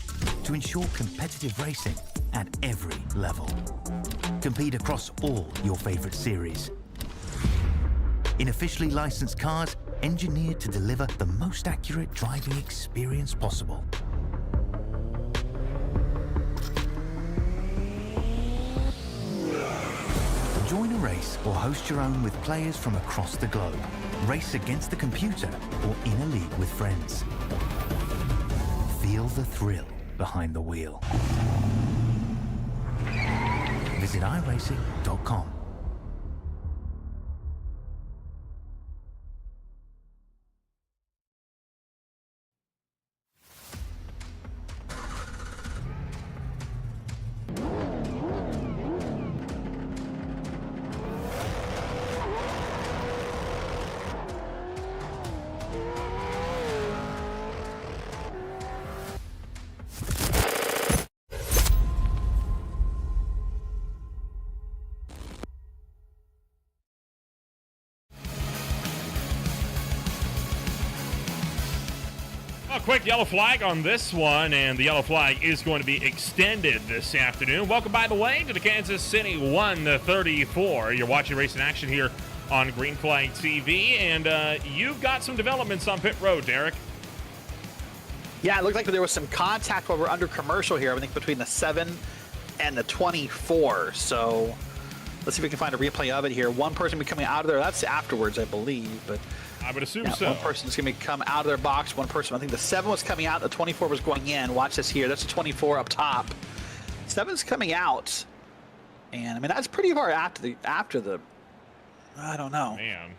to ensure competitive racing at every level. Compete across all your favorite series. In officially licensed cars, engineered to deliver the most accurate driving experience possible. Join a race or host your own with players from across the globe. Race against the computer or in a league with friends. Feel the thrill behind the wheel. Visit iRacing.com. quick yellow flag on this one, and the yellow flag is going to be extended this afternoon. Welcome, by the way, to the Kansas City 134. You're watching Racing Action here on Green Flag TV, and you've got some developments on pit road, Derek. Yeah, it looked like there was some contact while we're under commercial here, I think between the 7 and the 24. So let's see if we can find a replay of it here. One person will be coming out of there. That's afterwards, I believe, but I would assume yeah, so. One person's going to come out of their box. One person, I think the 7 was coming out, the 24 was going in. Watch this here. That's the 24 up top. 7's coming out. And, I mean, that's pretty far after the I don't know. Man.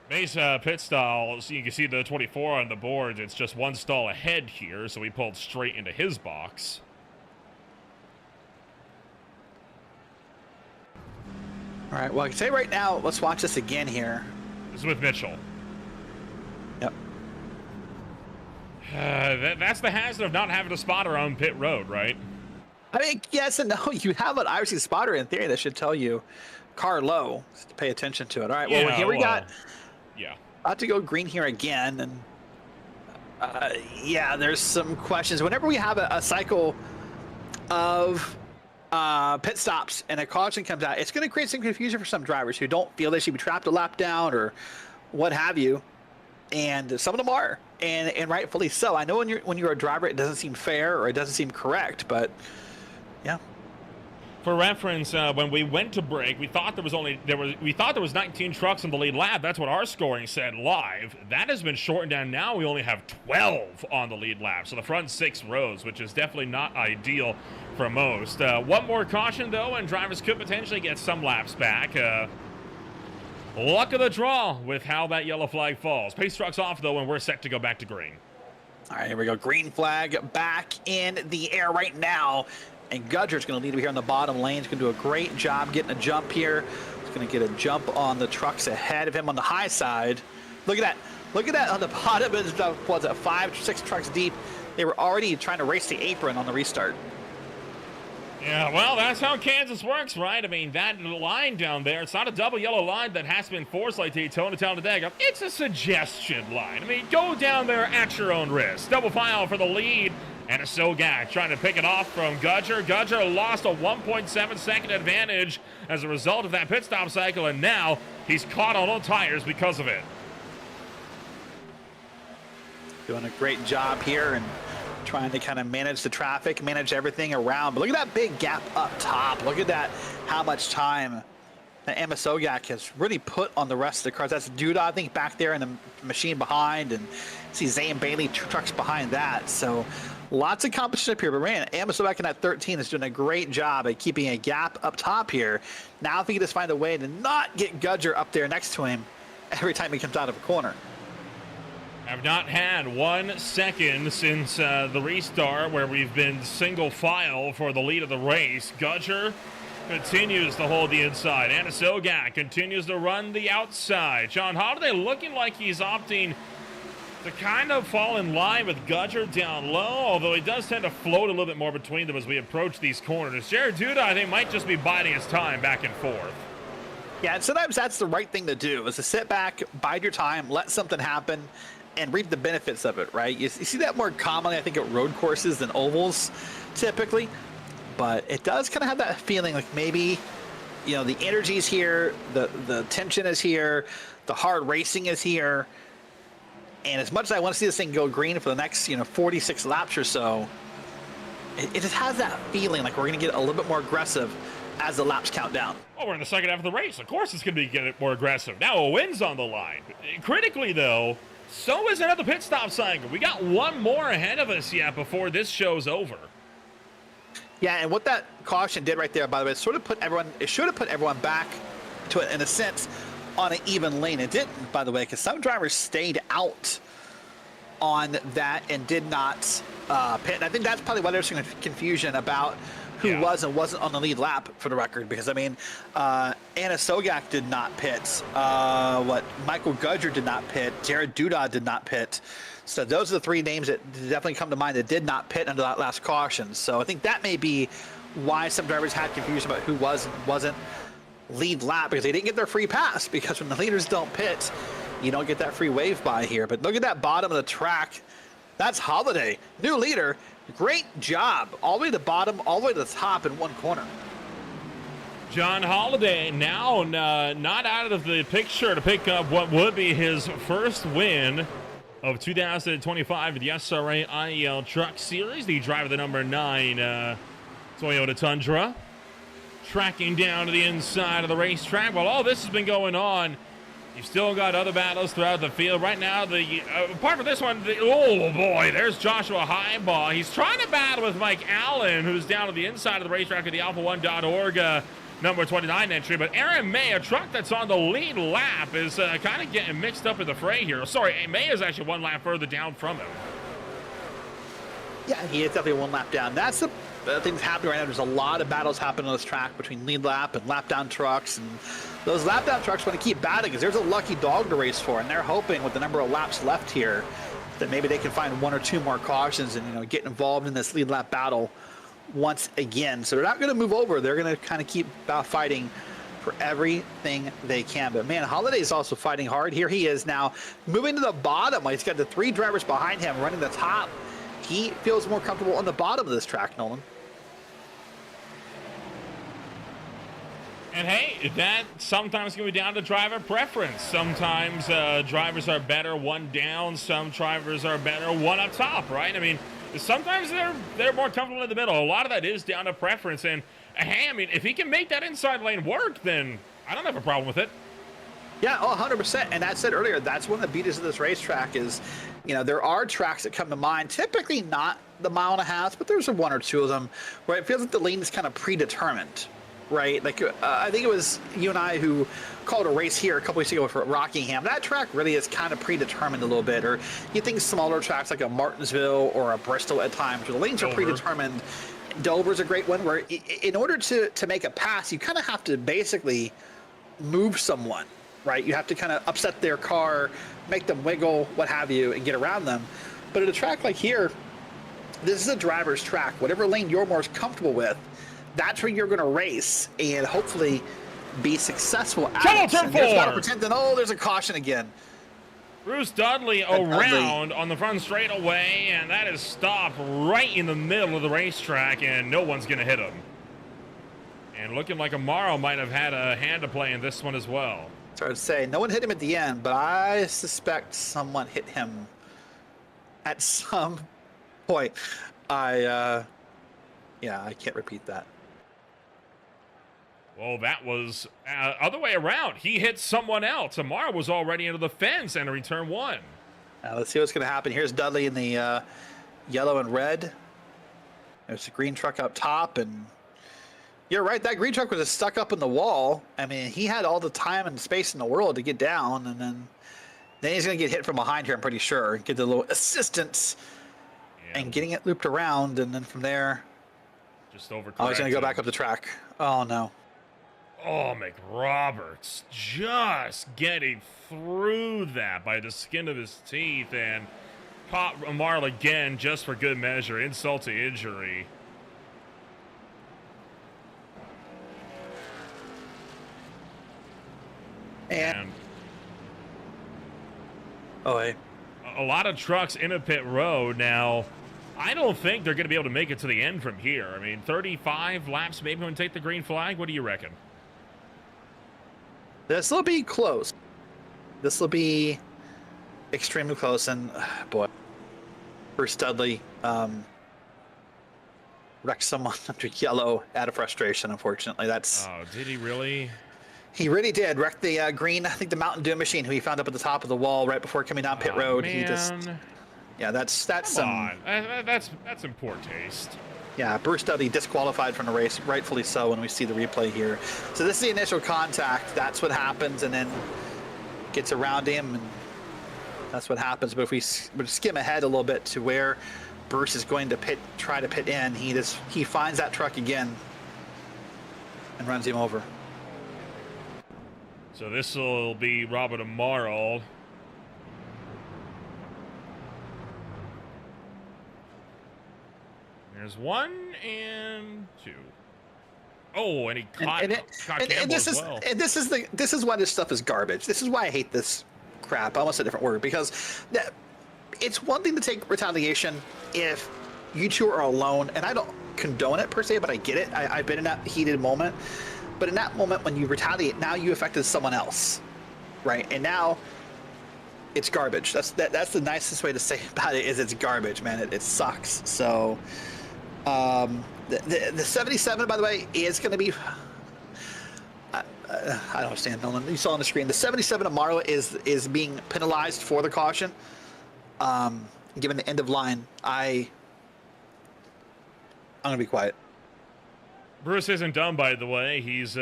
Base pit stall, so you can see the 24 on the board. It's just one stall ahead here, so he pulled straight into his box. All right, well, I can say right now, let's watch this again here. This is with Mitchell. Yep. That's the hazard of not having a spotter on pit road, right? I mean, yes and no. You have an IRC spotter in theory that should tell you car low to pay attention to it. All right, well, Yeah, here we got. Yeah. About to go green here again, and yeah, there's some questions. Whenever we have a cycle of pit stops and a caution comes out, it's going to create some confusion for some drivers who don't feel they should be trapped a lap down or what have you, and some of them are, and rightfully so. I know when you're a driver, it doesn't seem fair or it doesn't seem correct, but yeah. For reference, when we went to break, we thought there was 19 trucks in the lead lap. That's what our scoring said live. That has been shortened down. Now we only have 12 on the lead lap, so the front 6 rows, which is definitely not ideal for most. One more caution though, and drivers could potentially get some laps back. Luck of the draw with how that yellow flag falls. Pace truck's off though, and we're set to go back to green. All right, here we go. Green flag back in the air right now. And Gudger's going to lead here on the bottom lane. He's going to do a great job getting a jump here. He's going to get a jump on the trucks ahead of him on the high side. Look at that. Look at that on the bottom. It was 5 or 6 trucks deep. They were already trying to race the apron on the restart. Yeah, well, that's how Kansas works, right? I mean, that line down there, it's not a double yellow line that has been forced like Daytona Talladega. It's a suggestion line. I mean, go down there at your own risk. Double file for the lead. And a Sogak trying to pick it off from Gudger. Gudger lost a 1.7 second advantage as a result of that pit stop cycle, and now he's caught on all tires because of it. Doing a great job here and trying to kind of manage the traffic, manage everything around. But look at that big gap up top. Look at that, how much time that Emma Sogak has really put on the rest of the cars. That's Duda, I think, back there in the machine behind, and see Zane Bailey trucks behind that. So lots of competition up here, but man, Emma Sogak in that 13 is doing a great job at keeping a gap up top here. Now if he can just find a way to not get Gudger up there next to him every time he comes out of a corner. Have not had 1 second since the restart where we've been single file for the lead of the race. Gudger continues to hold the inside. Anna Sogak continues to run the outside. John Holiday looking like he's opting to kind of fall in line with Gudger down low, although he does tend to float a little bit more between them as we approach these corners. Jared Duda, I think, might just be biding his time back and forth. Yeah, and sometimes that's the right thing to do, is to sit back, bide your time, let something happen, and reap the benefits of it, right? You see that more commonly, I think, at road courses than ovals, typically. But it does kind of have that feeling like maybe, you know, the energy's here, the tension is here, the hard racing is here. And as much as I want to see this thing go green for the next, 46 laps or so, it just has that feeling like we're going to get a little bit more aggressive as the laps count down. Well, we're in the second half of the race. Of course it's going to be getting more aggressive. Now a win's on the line. Critically, though, so is another pit stop cycle. We got one more ahead of us yet before this show's over. Yeah, and what that caution did right there, by the way, it should have put everyone back to it, in a sense, on an even lane. It didn't, by the way, because some drivers stayed out on that and did not pit. And I think that's probably why there's some confusion about who was and wasn't on the lead lap, for the record, because I mean, Anna Sogak did not pit. Michael Gudger did not pit. Jared Duda did not pit. So those are the 3 names that definitely come to mind that did not pit under that last caution. So I think that may be why some drivers had confusion about who was and wasn't lead lap, because they didn't get their free pass, because when the leaders don't pit, you don't get that free wave by here. But look at that bottom of the track. That's Holiday, new leader. Great job. All the way to the bottom, all the way to the top in one corner. John Holiday now not out of the picture to pick up what would be his first win of 2025 at the SRA IEL Truck Series. The driver, the number 9 Toyota Tundra, tracking down to the inside of the racetrack. While all this has been going on, you've still got other battles throughout the field. Right now, apart from this one, oh boy, there's Joshua Highball. He's trying to battle with Mike Allen, who's down to the inside of the racetrack at the alpha1.org number 29 entry. But Aaron May, a truck that's on the lead lap, is kind of getting mixed up in the fray here. Sorry, May is actually one lap further down from him. Yeah, he is definitely one lap down. That's the things happening right now. There's a lot of battles happening on this track between lead lap and lap down trucks, and those lap down trucks want to keep battling because there's a lucky dog to race for, and they're hoping with the number of laps left here that maybe they can find 1 or 2 more cautions and get involved in this lead lap battle once again. So they're not going to move over. They're going to kind of keep fighting for everything they can. But man, Holiday's also fighting hard. Here he is now moving to the bottom. He's got the 3 drivers behind him running the top. He feels more comfortable on the bottom of this track, Nolan. And hey, that sometimes can be down to driver preference. Sometimes drivers are better one down. Some drivers are better one up top, right? I mean, sometimes they're more comfortable in the middle. A lot of that is down to preference. And hey, I mean, if he can make that inside lane work, then I don't have a problem with it. Yeah, 100%. And that said earlier, that's one of the beauties of this racetrack is, there are tracks that come to mind, typically not the 1.5 miles, but there's 1 or 2 of them where it feels like the lane is kind of predetermined, right? Like, I think it was you and I who called a race here a couple weeks ago for Rockingham. That track really is kind of predetermined a little bit. Or you think smaller tracks like a Martinsville or a Bristol at times where the lanes are predetermined. Dover's a great one where in order to make a pass, you kind of have to basically move someone, right? You have to kind of upset their car, make them wiggle, what have you, and get around them. But at a track like here, this is a driver's track. Whatever lane you're more comfortable with, that's where you're going to race and hopefully be successful at it. Turn 4. There's a caution again. Bruce Dudley around on the front straightaway, and that is stopped right in the middle of the racetrack, and no one's going to hit him. And looking like Amaro might have had a hand to play in this one as well. It's hard to say. No one hit him at the end, but I suspect someone hit him at some point. I can't repeat that. Well, that was other way around. He hit someone else. Amaro was already into the fence entering turn 1. Now let's see what's going to happen. Here's Dudley in the yellow and red. There's the green truck up top, and you're right. That green truck was just stuck up in the wall. I mean, he had all the time and space in the world to get down, and then he's going to get hit from behind here, I'm pretty sure. Get the little assistance and getting it looped around, and then from there, just over. Oh, he's going to go back up the track. Oh, no. Oh, McRoberts just getting through that by the skin of his teeth and caught Amaro again just for good measure. Insult to injury. And a lot of trucks in a pit road now. I don't think they're going to be able to make it to the end from here. I mean, 35 laps maybe when take the green flag. What do you reckon? This will be close. This will be extremely close. And boy, Bruce Dudley wrecked someone under yellow out of frustration. Unfortunately, that's. Oh, did he really? He really did wreck the green. I think the Mountain Dew machine, who he found up at the top of the wall right before coming down pit road. Man. He just. Yeah, that's some. That's in poor taste. Yeah, Bruce Dudley disqualified from the race, rightfully so, when we see the replay here. So this is the initial contact. That's what happens, and then gets around him, and that's what happens. But if we skim ahead a little bit to where Bruce is going to try to pit in, he finds that truck again and runs him over. So this will be Robert Amaro. There's 1 and 2. Oh, and he caught Campbell as well. And this is why this stuff is garbage. This is why I hate this crap. I almost said a different word, because it's one thing to take retaliation if you two are alone, and I don't condone it per se, but I get it. I've been in that heated moment. But in that moment when you retaliate, now you affected someone else, right? And now it's garbage. That's the nicest way to say about it, is it's garbage, man. It sucks. So the 77, by the way, is going to be, I don't understand, Nolan. You saw on the screen, the 77 of Marla is being penalized for the caution. Given the end of line, I'm going to be quiet. Bruce isn't done, by the way. He's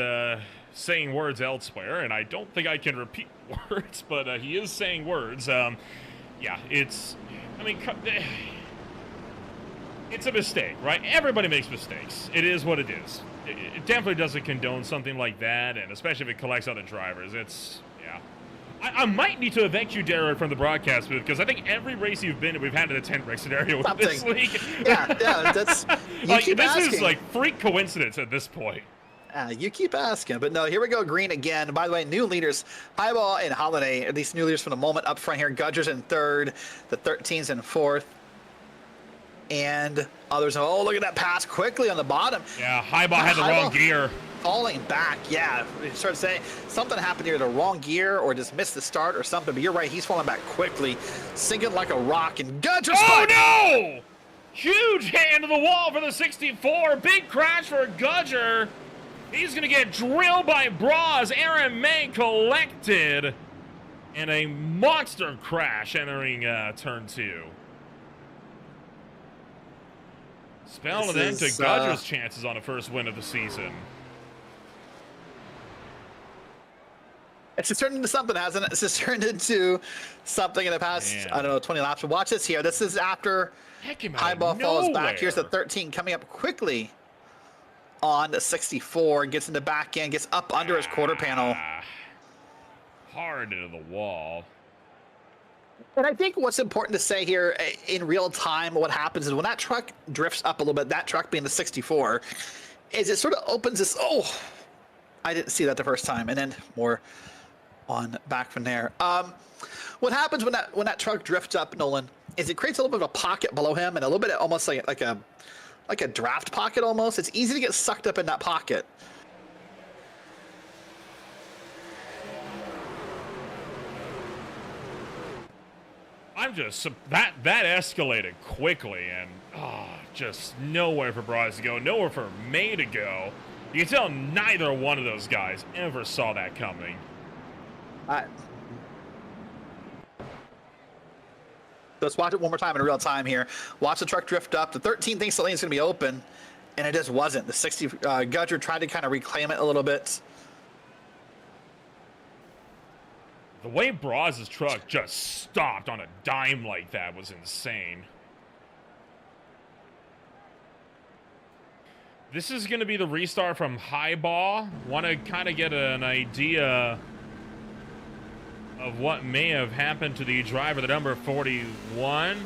saying words elsewhere, and I don't think I can repeat words, but he is saying words. Yeah, it's a mistake, right? Everybody makes mistakes. It is what it is. It definitely doesn't condone something like that, and especially if it collects other drivers. It's, yeah. I might need to evict you, Darren, from the broadcast booth, because I think every race you've been in, we've had in a tent wreck scenario with this league. Yeah, that's... Like, this is like freak coincidence at this point. You keep asking, but no, here we go, green again. By the way, new leaders, Highball and Holiday, at least new leaders from the moment up front here. Gudger's in third, the 13's in fourth, and others. Oh, look at that pass quickly on the bottom. Yeah, Highball had the wrong gear. Falling back, yeah. You start to say something happened here, the wrong gear, or just missed the start or something, but you're right, he's falling back quickly, sinking like a rock, and Gudger's... Oh, no! Huge hand to the wall for the 64. Big crash for Gudger. He's going to get drilled by Bras. Aaron May collected. And a monster crash entering turn 2. Spell it into Gudger's chances on a first win of the season. It's just turned into something, hasn't it? It's just turned into something in the past, I don't know, 20 laps. But watch this here. This is after Highball falls back. Here's the 13 coming up quickly on the 64. Gets in the back end, gets up under his quarter panel. Hard into the wall. And I think what's important to say here in real time, what happens is when that truck drifts up a little bit, that truck being the 64, is it sort of opens this, oh, I didn't see that the first time, and then more on back from there. What happens when that truck drifts up, Nolan, is it creates a little bit of a pocket below him, and a little bit almost like a draft pocket almost. It's easy to get sucked up in that pocket. I'm just, that escalated quickly, and just nowhere for Bras to go, nowhere for May to go. You can tell neither one of those guys ever saw that coming. Let's watch it one more time in real time here. Watch the truck drift up. The 13 thinks the lane's going to be open, and it just wasn't. The 60 Gudger tried to kind of reclaim it a little bit. The way Bras' truck just stopped on a dime like that was insane. This is going to be the restart from Highball. Want to kind of get an idea of what may have happened to the driver, the number 41.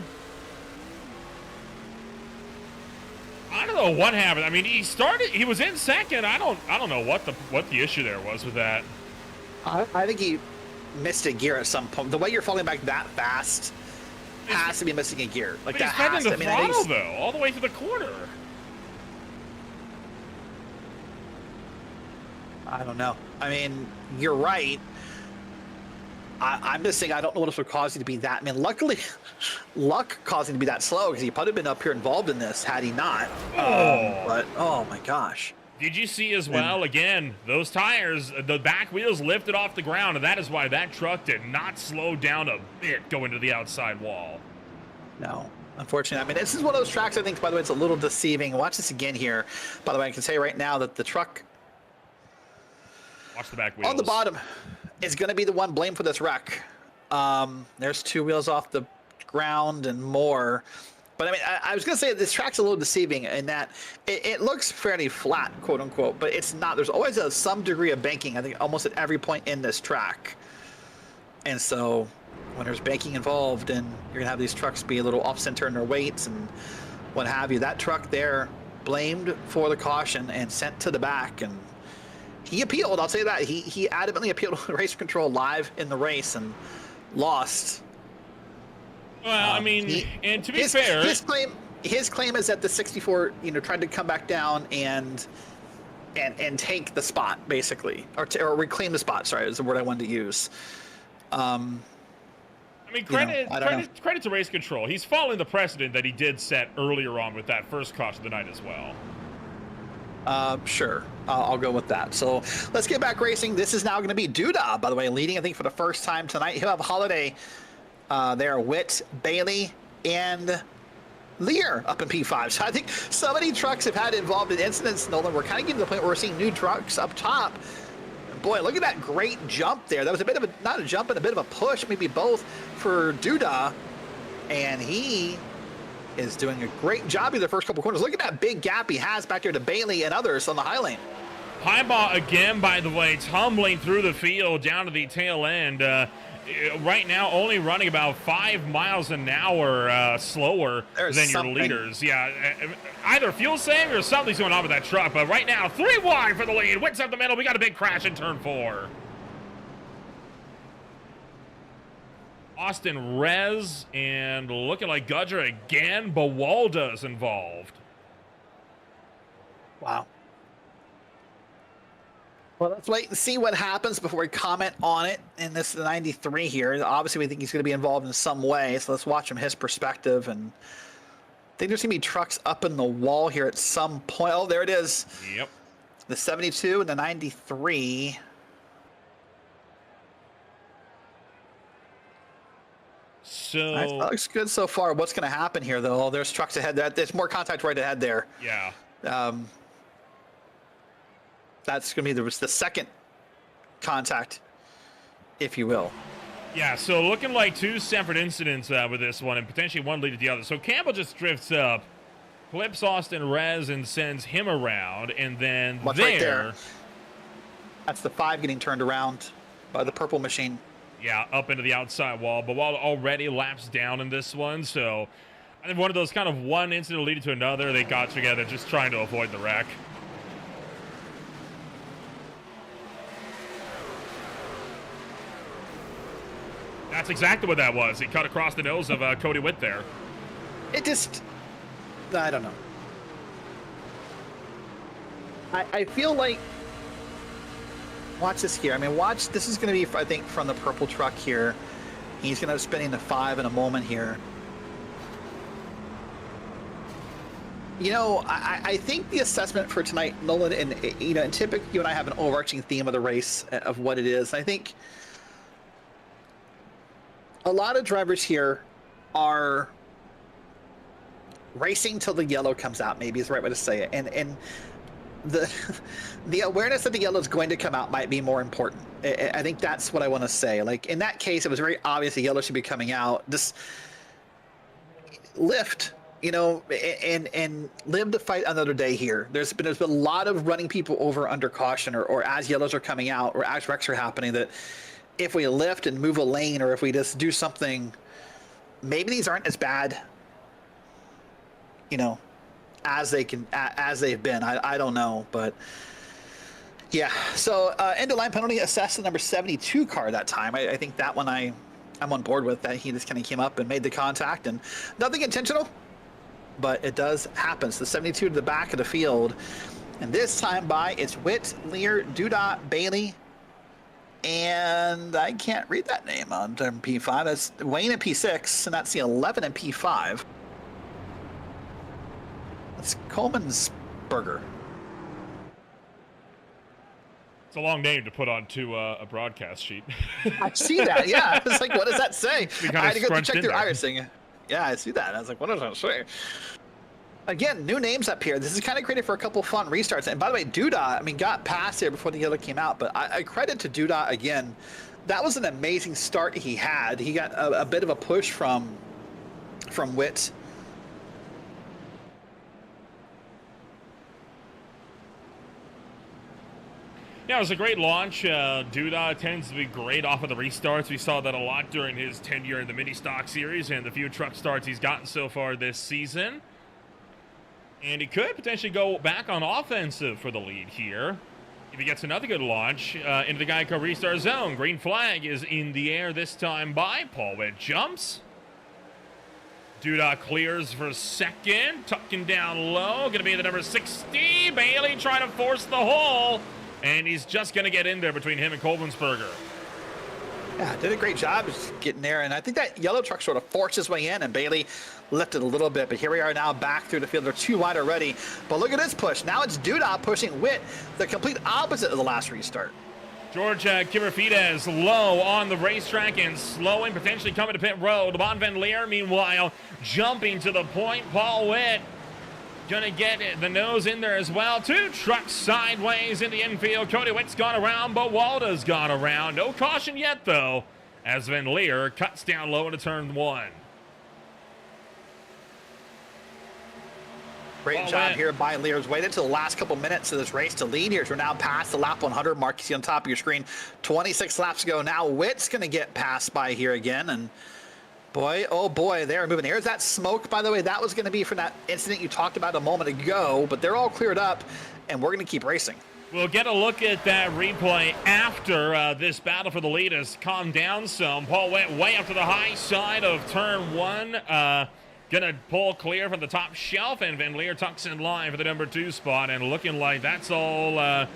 I don't know what happened. I mean, he was in second. I don't know what the issue there was with that. I think he missed a gear at some point. The way you're falling back that fast has to be missing a gear. Like that has to. I mean, throttle, though, all the way to the corner. I don't know. I mean, you're right. I'm just saying I don't know what else would cause you to be that. I mean, luckily, luck caused him to be that slow, because he probably have been up here involved in this had he not. But, oh my gosh. Did you see as well, again, those tires, the back wheels lifted off the ground, and that is why that truck did not slow down a bit going to the outside wall. No, unfortunately. I mean, this is one of those tracks, I think, by the way, it's a little deceiving. Watch this again here. By the way, I can say right now that the truck watch the back wheels on the bottom is going to be the one blamed for this wreck. There's 2 wheels off the ground and more. But I mean, I was going to say this track's a little deceiving in that it looks fairly flat, quote unquote, but it's not. There's always some degree of banking, I think, almost at every point in this track. And so when there's banking involved, and you're going to have these trucks be a little off center in their weights and what have you, that truck there blamed for the caution and sent to the back. And he appealed, I'll say that. He adamantly appealed to race control live in the race, and lost. Well, I mean, and to be fair, his claim is that the 64, tried to come back down and take the spot basically, or reclaim the spot. Sorry, is the word I wanted to use. I mean, credit to Race Control. He's following the precedent that he did set earlier on with that first caution of the night as well. Sure. I'll go with that. So let's get back racing. This is now going to be Duda, by the way, leading, I think, for the first time tonight. He'll have Holiday there, Witt, Bailey, and Lear up in P5. So I think so many trucks have had involved in incidents, Nolan. We're kind of getting to the point where we're seeing new trucks up top. Boy, look at that great jump there. That was a bit of not a jump, but a bit of a push, maybe both, for Duda. And he is doing a great job in the first couple corners. Look at that big gap he has back there to Bailey and others on the high lane. Highball again, by the way, tumbling through the field down to the tail end. Right now, only running about 5 miles an hour slower than your leaders. Yeah, either fuel saving or something's going on with that truck. But right now, 3 wide for the lead. Witt's up the middle. We got a big crash in turn 4. Austin Rez and looking like Gudger again. Bawalda's involved. Wow. Well, let's wait and see what happens before we comment on it. And this is the 93 here. Obviously, we think he's going to be involved in some way. So let's watch from his perspective. And I think there's going to be trucks up in the wall here at some point. Oh, there it is. Yep. The 72 and the 93. So that looks good so far. What's going to happen here, though? Oh, there's trucks ahead. There's more contact right ahead there. Yeah. That's going to be the second contact, if you will. Yeah, so looking like 2 separate incidents with this one, and potentially one leading to the other. So Campbell just drifts up, flips Austin Rez, and sends him around, and then right there. That's the 5 getting turned around by the purple machine. Yeah, up into the outside wall. But while already laps down in this one, so I think one of those kind of one incident leading to another, they got together just trying to avoid the wreck. That's exactly what that was. He cut across the nose of Cody Witt there. It just, I don't know. I feel like, watch this here. I mean, watch, this is going to be, I think, from the purple truck here. He's going to have spinning the 5 in a moment here. I think the assessment for tonight, Nolan, and typically you and I have an overarching theme of the race of what it is. I think a lot of drivers here are racing till the yellow comes out, maybe is the right way to say it. And the awareness that the yellow is going to come out might be more important. I think that's what I want to say. Like in that case, it was very obvious the yellow should be coming out. Just lift, and live to fight another day here. There's been a lot of running people over under caution or as yellows are coming out or as wrecks are happening that if we lift and move a lane or if we just do something, maybe these aren't as bad, as they've been. I don't know, but yeah. So end of line penalty assessed the number 72 car that time. I think that one I'm on board with, that he just kind of came up and made the contact, and nothing intentional, but it does happen. So the 72 to the back of the field, and this time by it's Witt, Lear, Duda, Bailey, and I can't read that name on P5. That's Wayne in P6, and that's the 11 in P5. That's Coleman's Burger. It's a long name to put onto a broadcast sheet. I see that, yeah. It's like, what does that say? I had to go check through iRacing. Yeah, I see that. I was like, what does that say? Again, new names up here. This is kind of created for a couple fun restarts. And by the way, Duda, got past here before the yellow came out, but I credit to Duda again. That was an amazing start he had. He got a bit of a push from Witt. Yeah, it was a great launch. Duda tends to be great off of the restarts. We saw that a lot during his tenure in the mini stock series and the few truck starts he's gotten so far this season. And he could potentially go back on offensive for the lead here. If he gets another good launch into the Geico restart zone, green flag is in the air this time by Paul Witt. Jumps. Duda clears for second, tucking down low. Going to be the number 60. Bailey trying to force the hole, and he's just going to get in there between him and Kolbensberger. Yeah, did a great job just getting there, and I think that yellow truck sort of forced his way in, and Bailey lifted a little bit, but here we are now back through the field. They're too wide already, but look at this push. Now it's Duda pushing Witt, the complete opposite of the last restart. George Kirifides low on the racetrack and slowing, potentially coming to pit road. Bon Van Leer, meanwhile, jumping to the point. Paul Witt gonna get the nose in there as well. Two trucks sideways in the infield. Cody Witt's gone around, but Walda's gone around. No caution yet, though, as Van Leer cuts down low into turn one. Great job here by Lear's. Waited till the last couple minutes of this race to lead here. So we're now past the lap 100 mark. You see on top of your screen, 26 laps to go. Now Witt's going to get passed by here again. And boy, oh boy, they're moving. Here's that smoke, by the way. That was going to be from that incident you talked about a moment ago. But they're all cleared up, and we're going to keep racing. We'll get a look at that replay after this battle for the lead has calmed down some. Paul Witt way up to the high side of turn one. Gonna pull clear from the top shelf, and Van Leer tucks in line for the number 2 spot, and looking like that's all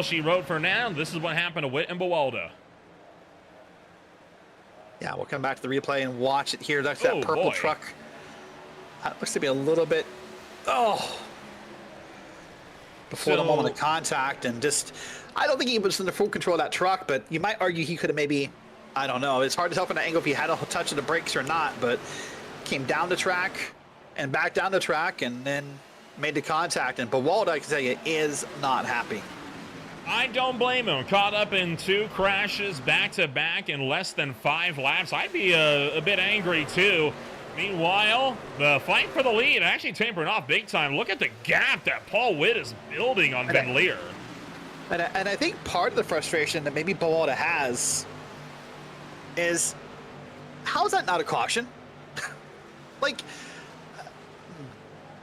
she wrote for now. This is what happened to Witt and Buwalda. Yeah, we'll come back to the replay and watch it here. That's that purple truck. That looks to be a little bit, before the moment of contact, and just, I don't think he was in the full control of that truck, but you might argue he could have maybe, I don't know. It's hard to tell from the angle if he had a touch of the brakes or not, but came down the track and back down the track and then made the contact, and Buwalda, I can tell you, is not happy. I don't blame him. Caught up in 2 crashes back-to-back in less than 5 laps. I'd be a bit angry too. Meanwhile, the fight for the lead actually tapering off big time. Look at the gap that Paul Witt is building on Van Leer. And I think part of the frustration that maybe Buwalda has is, how is that not a caution? Like,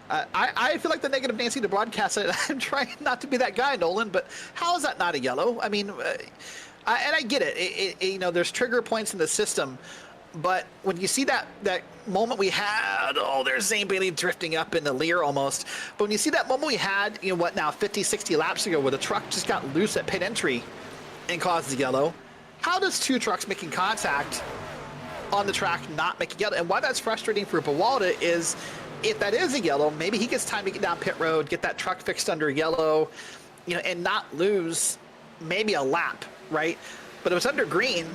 I feel like the negative Nancy to broadcast. I'm trying not to be that guy, Nolan, but how is that not a yellow? I mean, and I get it. You know, there's trigger points in the system, but when you see that moment we had, there's Zane Bailey drifting up in the Lear almost. But when you see that moment we had, you know what, now 50, 60 laps ago, where the truck just got loose at pit entry and caused the yellow, how does 2 trucks making contact on the track not make a yellow? And why that's frustrating for Buwalda is, if that is a yellow, maybe he gets time to get down pit road, get that truck fixed under yellow, you know, and not lose maybe a lap, right? But if it's under green,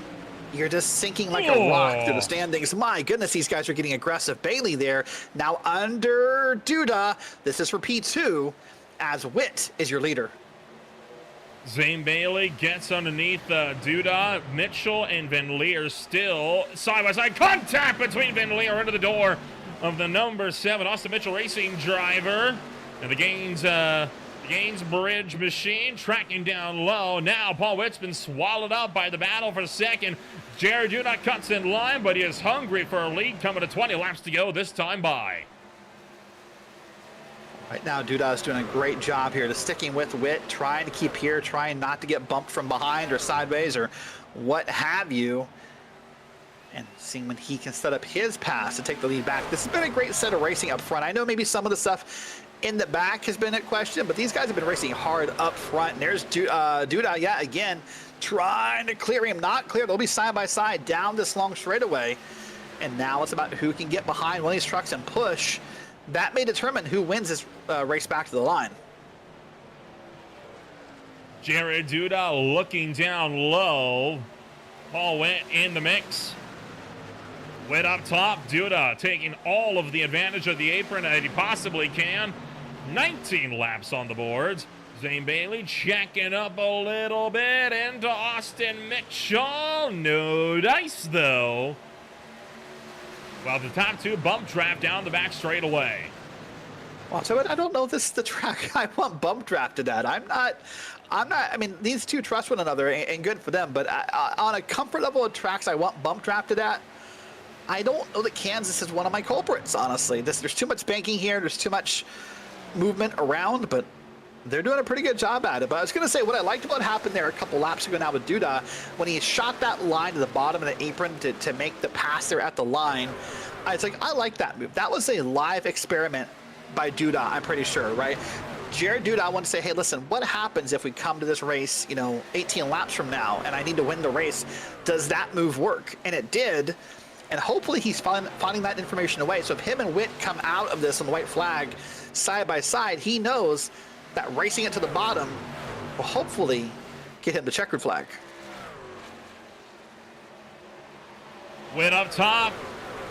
you're just sinking like a rock through the standings. My goodness, these guys are getting aggressive. Bailey there, now under Duda. This is for P2, as Witt is your leader. Zane Bailey gets underneath Duda. Mitchell and Van Leer still side-by-side contact between Van Leer under the door of the number 7 Austin Mitchell Racing driver. And the Gainsbridge machine tracking down low. Now Paul Witt's been swallowed up by the battle for second. Jared Duda cuts in line, but he is hungry for a lead coming to 20 laps to go this time by. Right now, Duda is doing a great job here, to sticking with Witt, trying to keep here, trying not to get bumped from behind or sideways or what have you, and seeing when he can set up his pass to take the lead back. This has been a great set of racing up front. I know maybe some of the stuff in the back has been at question, but these guys have been racing hard up front. And there's Duda, yeah, again, trying to clear him, not clear. They'll be side by side down this long straightaway. And now it's about who can get behind one of these trucks and push. That may determine who wins this race back to the line. Jared Duda looking down low. Paul Witt in the mix. Witt up top. Duda taking all of the advantage of the apron that he possibly can. 19 laps on the boards. Zane Bailey checking up a little bit into Austin Mitchell. No dice, though. Well, the top 2 bump draft down the back straight away. Well, so I don't know if this is the track I want bump drafted at. I'm not, I mean, these 2 trust one another and good for them, but on a comfort level of tracks I want bump drafted at, I don't know that Kansas is one of my culprits, honestly. There's too much banking here. There's too much movement around, but They're doing a pretty good job at it. But I was going to say, what I liked about what happened there a couple laps ago now with Duda, when he shot that line to the bottom of the apron to make the pass there at the line, it's like, I like that move. That was a live experiment by Duda, I'm pretty sure, right? Jared Duda, I want to say, hey, listen, what happens if we come to this race, 18 laps from now, and I need to win the race? Does that move work? And it did. And hopefully he's finding that information away. So if him and Witt come out of this on the white flag side by side, he knows that racing it to the bottom will hopefully get him the checkered flag. Witt up top.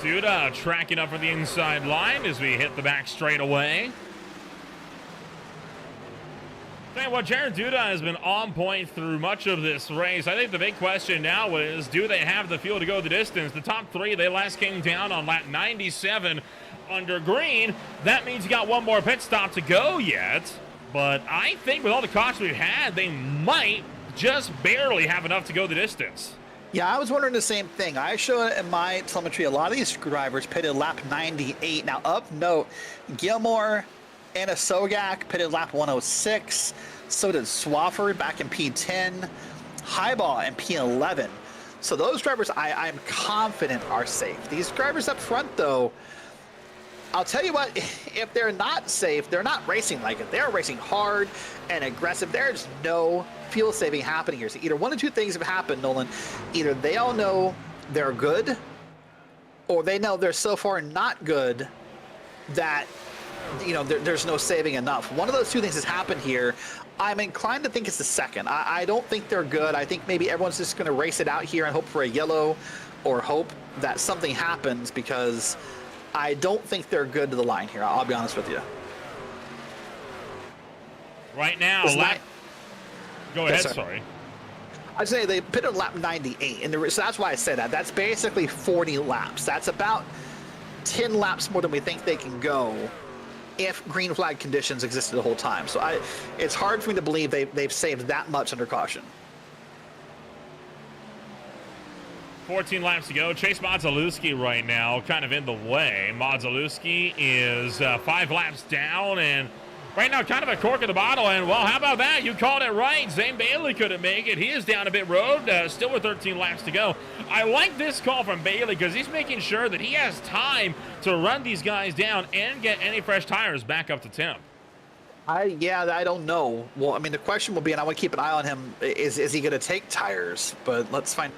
Duda tracking up for the inside line as we hit the back straightaway. Tell you what, Jared Duda has been on point through much of this race. I think the big question now is, do they have the fuel to go the distance? The top three, they last came down on lap 97 under green. That means you got one more pit stop to go yet. But I think with all the caution we've had, they might just barely have enough to go the distance. Yeah, I was wondering the same thing. I showed in my telemetry a lot of these drivers pitted lap 98. Now, up note, Gilmore and Sogak pitted lap 106. So did Swafford back in P10. Highball in P11. So those drivers, I'm confident are safe. These drivers up front, though, I'll tell you what, if they're not safe, they're not racing like it. They're racing hard and aggressive. There's no fuel saving happening here. So either one of two things have happened, Nolan. Either they all know they're good, or they know they're so far not good that, there's no saving enough. One of those two things has happened here. I'm inclined to think it's the second. I don't think they're good. I think maybe everyone's just going to race it out here and hope for a yellow, or hope that something happens, because I don't think they're good to the line here. I'll be honest with you. Right now, go ahead, sorry. I'd say they pitted lap 98, and so that's why I say that. That's basically 40 laps. That's about 10 laps more than we think they can go if green flag conditions existed the whole time. So it's hard for me to believe they've saved that much under caution. 14 laps to go. Chase Modzelewski right now kind of in the way. Modzelewski is 5 laps down, and right now kind of a cork in the bottle. And, well, how about that? You called it right. Zane Bailey couldn't make it. He is down a bit road, still with 13 laps to go. I like this call from Bailey because he's making sure that he has time to run these guys down and get any fresh tires back up to temp. I don't know. Well, I mean, the question will be, and I want to keep an eye on him, is he going to take tires? But let's find.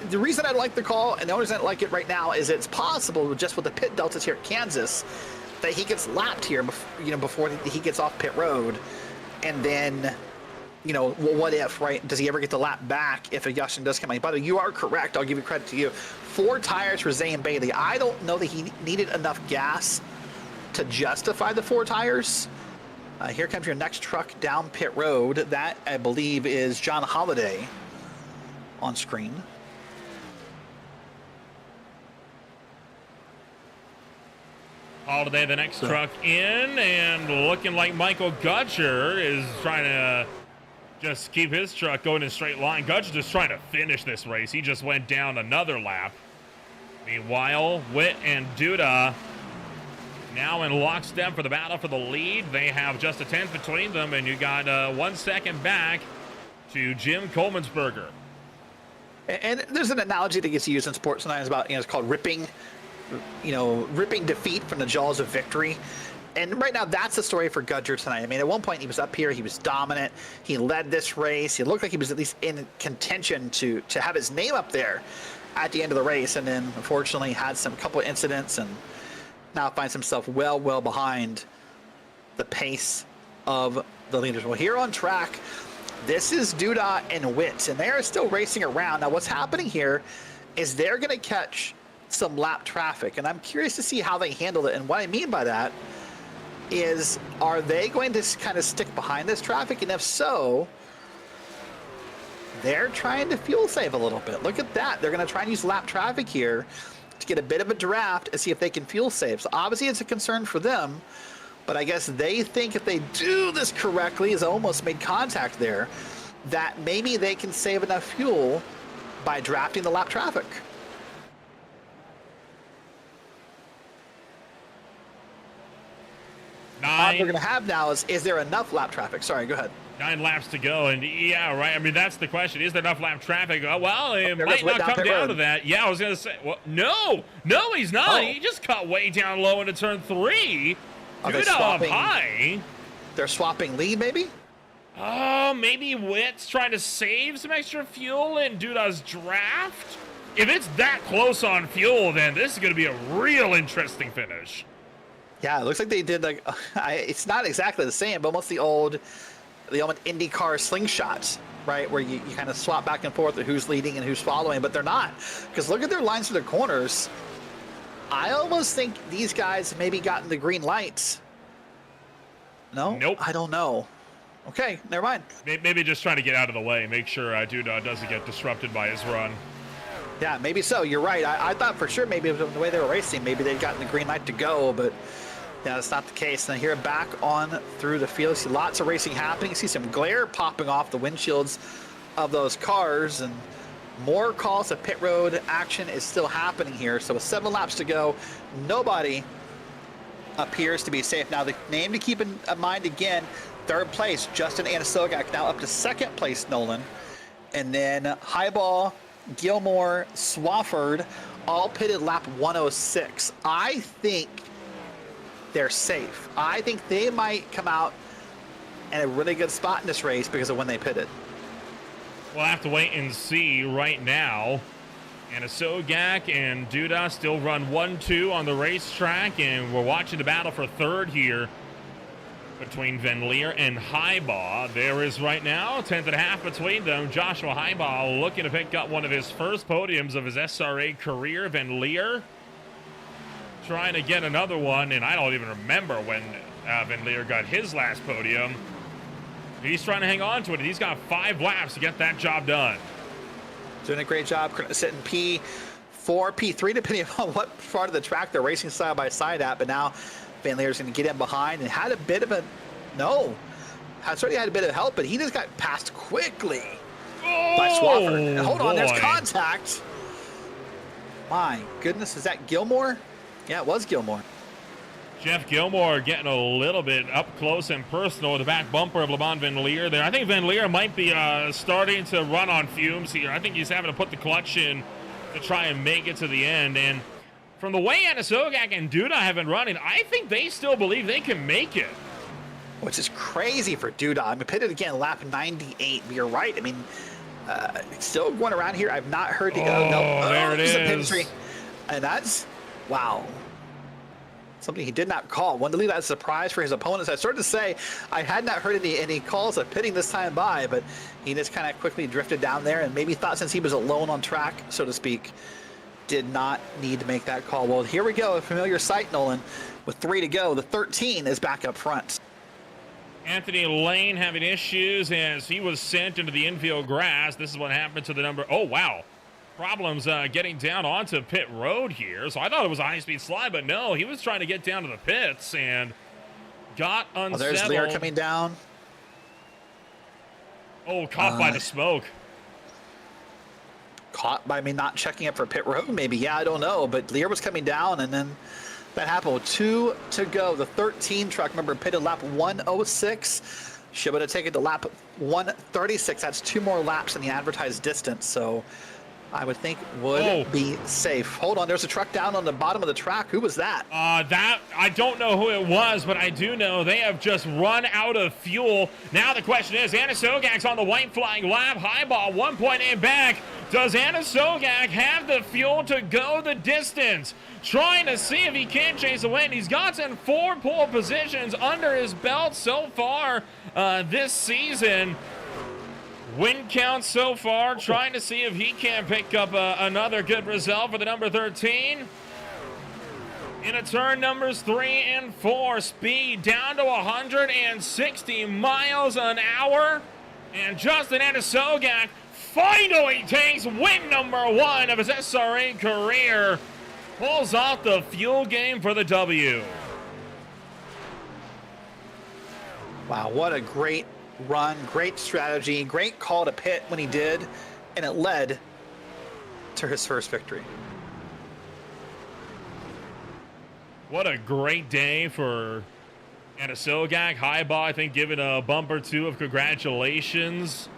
The reason I like the call, and the only reason I like it right now, is it's possible, just with the pit deltas here at Kansas, that he gets lapped here, before he gets off pit road, and then, what if, right? Does he ever get the lap back if a Yashin does come out? By the way, you are correct. I'll give you credit to you. 4 tires for Zane Bailey. I don't know that he needed enough gas to justify the 4 tires. Here comes your next truck down pit road. That, I believe, is John Holiday on screen. Holiday, the next truck in, and looking like Michael Gutcher is trying to just keep his truck going in a straight line. Gutcher just trying to finish this race. He just went down another lap. Meanwhile, Witt and Duda now in lockstep for the battle for the lead. They have just a 10th between them, and you got 1 second back to Jim Coleman'sberger. And there's an analogy that gets used in sports sometimes about, it's called ripping defeat from the jaws of victory. And right now, that's the story for Gudger tonight. I mean, at one point, he was up here. He was dominant. He led this race. He looked like he was at least in contention to have his name up there at the end of the race. And then, unfortunately, had some couple of incidents and now finds himself well behind the pace of the leaders. Well, here on track, this is Duda and Witt, and they are still racing around. Now, what's happening here is they're going to catch some lap traffic, and I'm curious to see how they handle it. And what I mean by that is, are they going to kind of stick behind this traffic? And if so, they're trying to fuel save a little bit. Look at that. They're going to try and use lap traffic here to get a bit of a draft and see if they can fuel save. So obviously it's a concern for them, but I guess they think if they do this correctly, as almost made contact there, that maybe they can save enough fuel by drafting the lap traffic. problem we're going to have now is there enough lap traffic? Sorry, go ahead. 9 laps to go, and yeah, right. I mean, that's the question. Is there enough lap traffic? Well, it might not come down to that. Yeah, I was going to say, well, no, he's not. Oh. He just cut way down low into turn 3. Good up high. They're swapping lead, maybe? Oh, maybe Witt's trying to save some extra fuel in Duda's draft? If it's that close on fuel, then this is going to be a real interesting finish. Yeah, it looks like they did, like, it's not exactly the same, but almost the old IndyCar slingshots, right? Where you kind of swap back and forth with who's leading and who's following, but they're not. Because look at their lines for the corners. I almost think these guys maybe gotten the green lights. No? Nope. I don't know. Okay, never mind. Maybe just trying to get out of the way, make sure Duda doesn't get disrupted by his run. Yeah, maybe so. You're right. I thought for sure maybe the way they were racing, maybe they'd gotten the green light to go, but yeah, that's not the case. And here back on through the field, see lots of racing happening. You see some glare popping off the windshields of those cars, and more calls to pit road action is still happening here. So with 7 laps to go, nobody appears to be safe. Now the name to keep in mind again, 3rd place, Justin Anasogak, now up to 2nd place, Nolan. And then Highball, Gilmore, Swafford, all pitted lap 106. I think they're safe. I think they might come out in a really good spot in this race because of when they pitted. We'll have to wait and see right now. Anasogak and Duda still run 1-2 on the racetrack, and we're watching the battle for 3rd here between Van Leer and Highbaugh. There is right now a 10.5 between them. Joshua Highbaugh looking to pick up one of his first podiums of his SRA career. Van Leer trying to get another one, and I don't even remember when Van Leer got his last podium. He's trying to hang on to it, and he's got 5 laps to get that job done. Doing a great job sitting P4, P3, depending on what part of the track they're racing side by side at, but now Van Leer's going to get in behind and had a bit of certainly had a bit of help, but he just got passed quickly by Swafford. And hold on, there's contact. My goodness, is that Gilmore? Yeah, it was Gilmore. Jeff Gilmore getting a little bit up close and personal with the back bumper of Le Mans Van Leer there. I think Van Leer might be starting to run on fumes here. I think he's having to put the clutch in to try and make it to the end. And from the way Anasogak and Duda have been running, I think they still believe they can make it. Which is crazy for Duda. I mean, pitted again, lap 98. You're right. I mean, still going around here. I've not heard the there it is. And that's, wow. Something he did not call. Wanted to leave that as a surprise for his opponents. I started to say I had not heard any calls of pitting this time by, but he just kind of quickly drifted down there and maybe thought since he was alone on track, so to speak, did not need to make that call. Well, here we go. A familiar sight, Nolan. With 3 to go, the 13 is back up front. Anthony Lane having issues as he was sent into the infield grass. This is what happened to the number. Oh, wow. Problems getting down onto pit road here. So I thought it was a high-speed slide, but no, he was trying to get down to the pits and got unsettled. Oh, there's Lear coming down. Oh, caught by the smoke. Caught by me not checking up for pit road, maybe. Yeah, I don't know. But Lear was coming down, and then that happened with 2 to go. The 13 truck, remember, pitted lap 106. Should have taken to lap 136. That's 2 more laps than the advertised distance. So I would think would be safe. Hold on, there's a truck down on the bottom of the track. Who was that? That I don't know who it was, but I do know they have just run out of fuel. Now the question is, Anasogak's on the white flying lap. Highball 1.8 back. Does Anasogak have the fuel to go the distance? Trying to see if he can chase a win. He's gotten 4 pole positions under his belt so far this season. Win count so far, trying to see if he can pick up another good result for the number 13. In turn numbers 3 and 4, speed down to 160 miles an hour. And Justin Anasogak finally takes win number 1 of his SRA career. Pulls off the fuel game for the W. Wow, what a great run, great strategy, great call to pit when he did, and it led to his first victory. What a great day for And a Sogak, Highball, I think, given a bump or two of congratulations.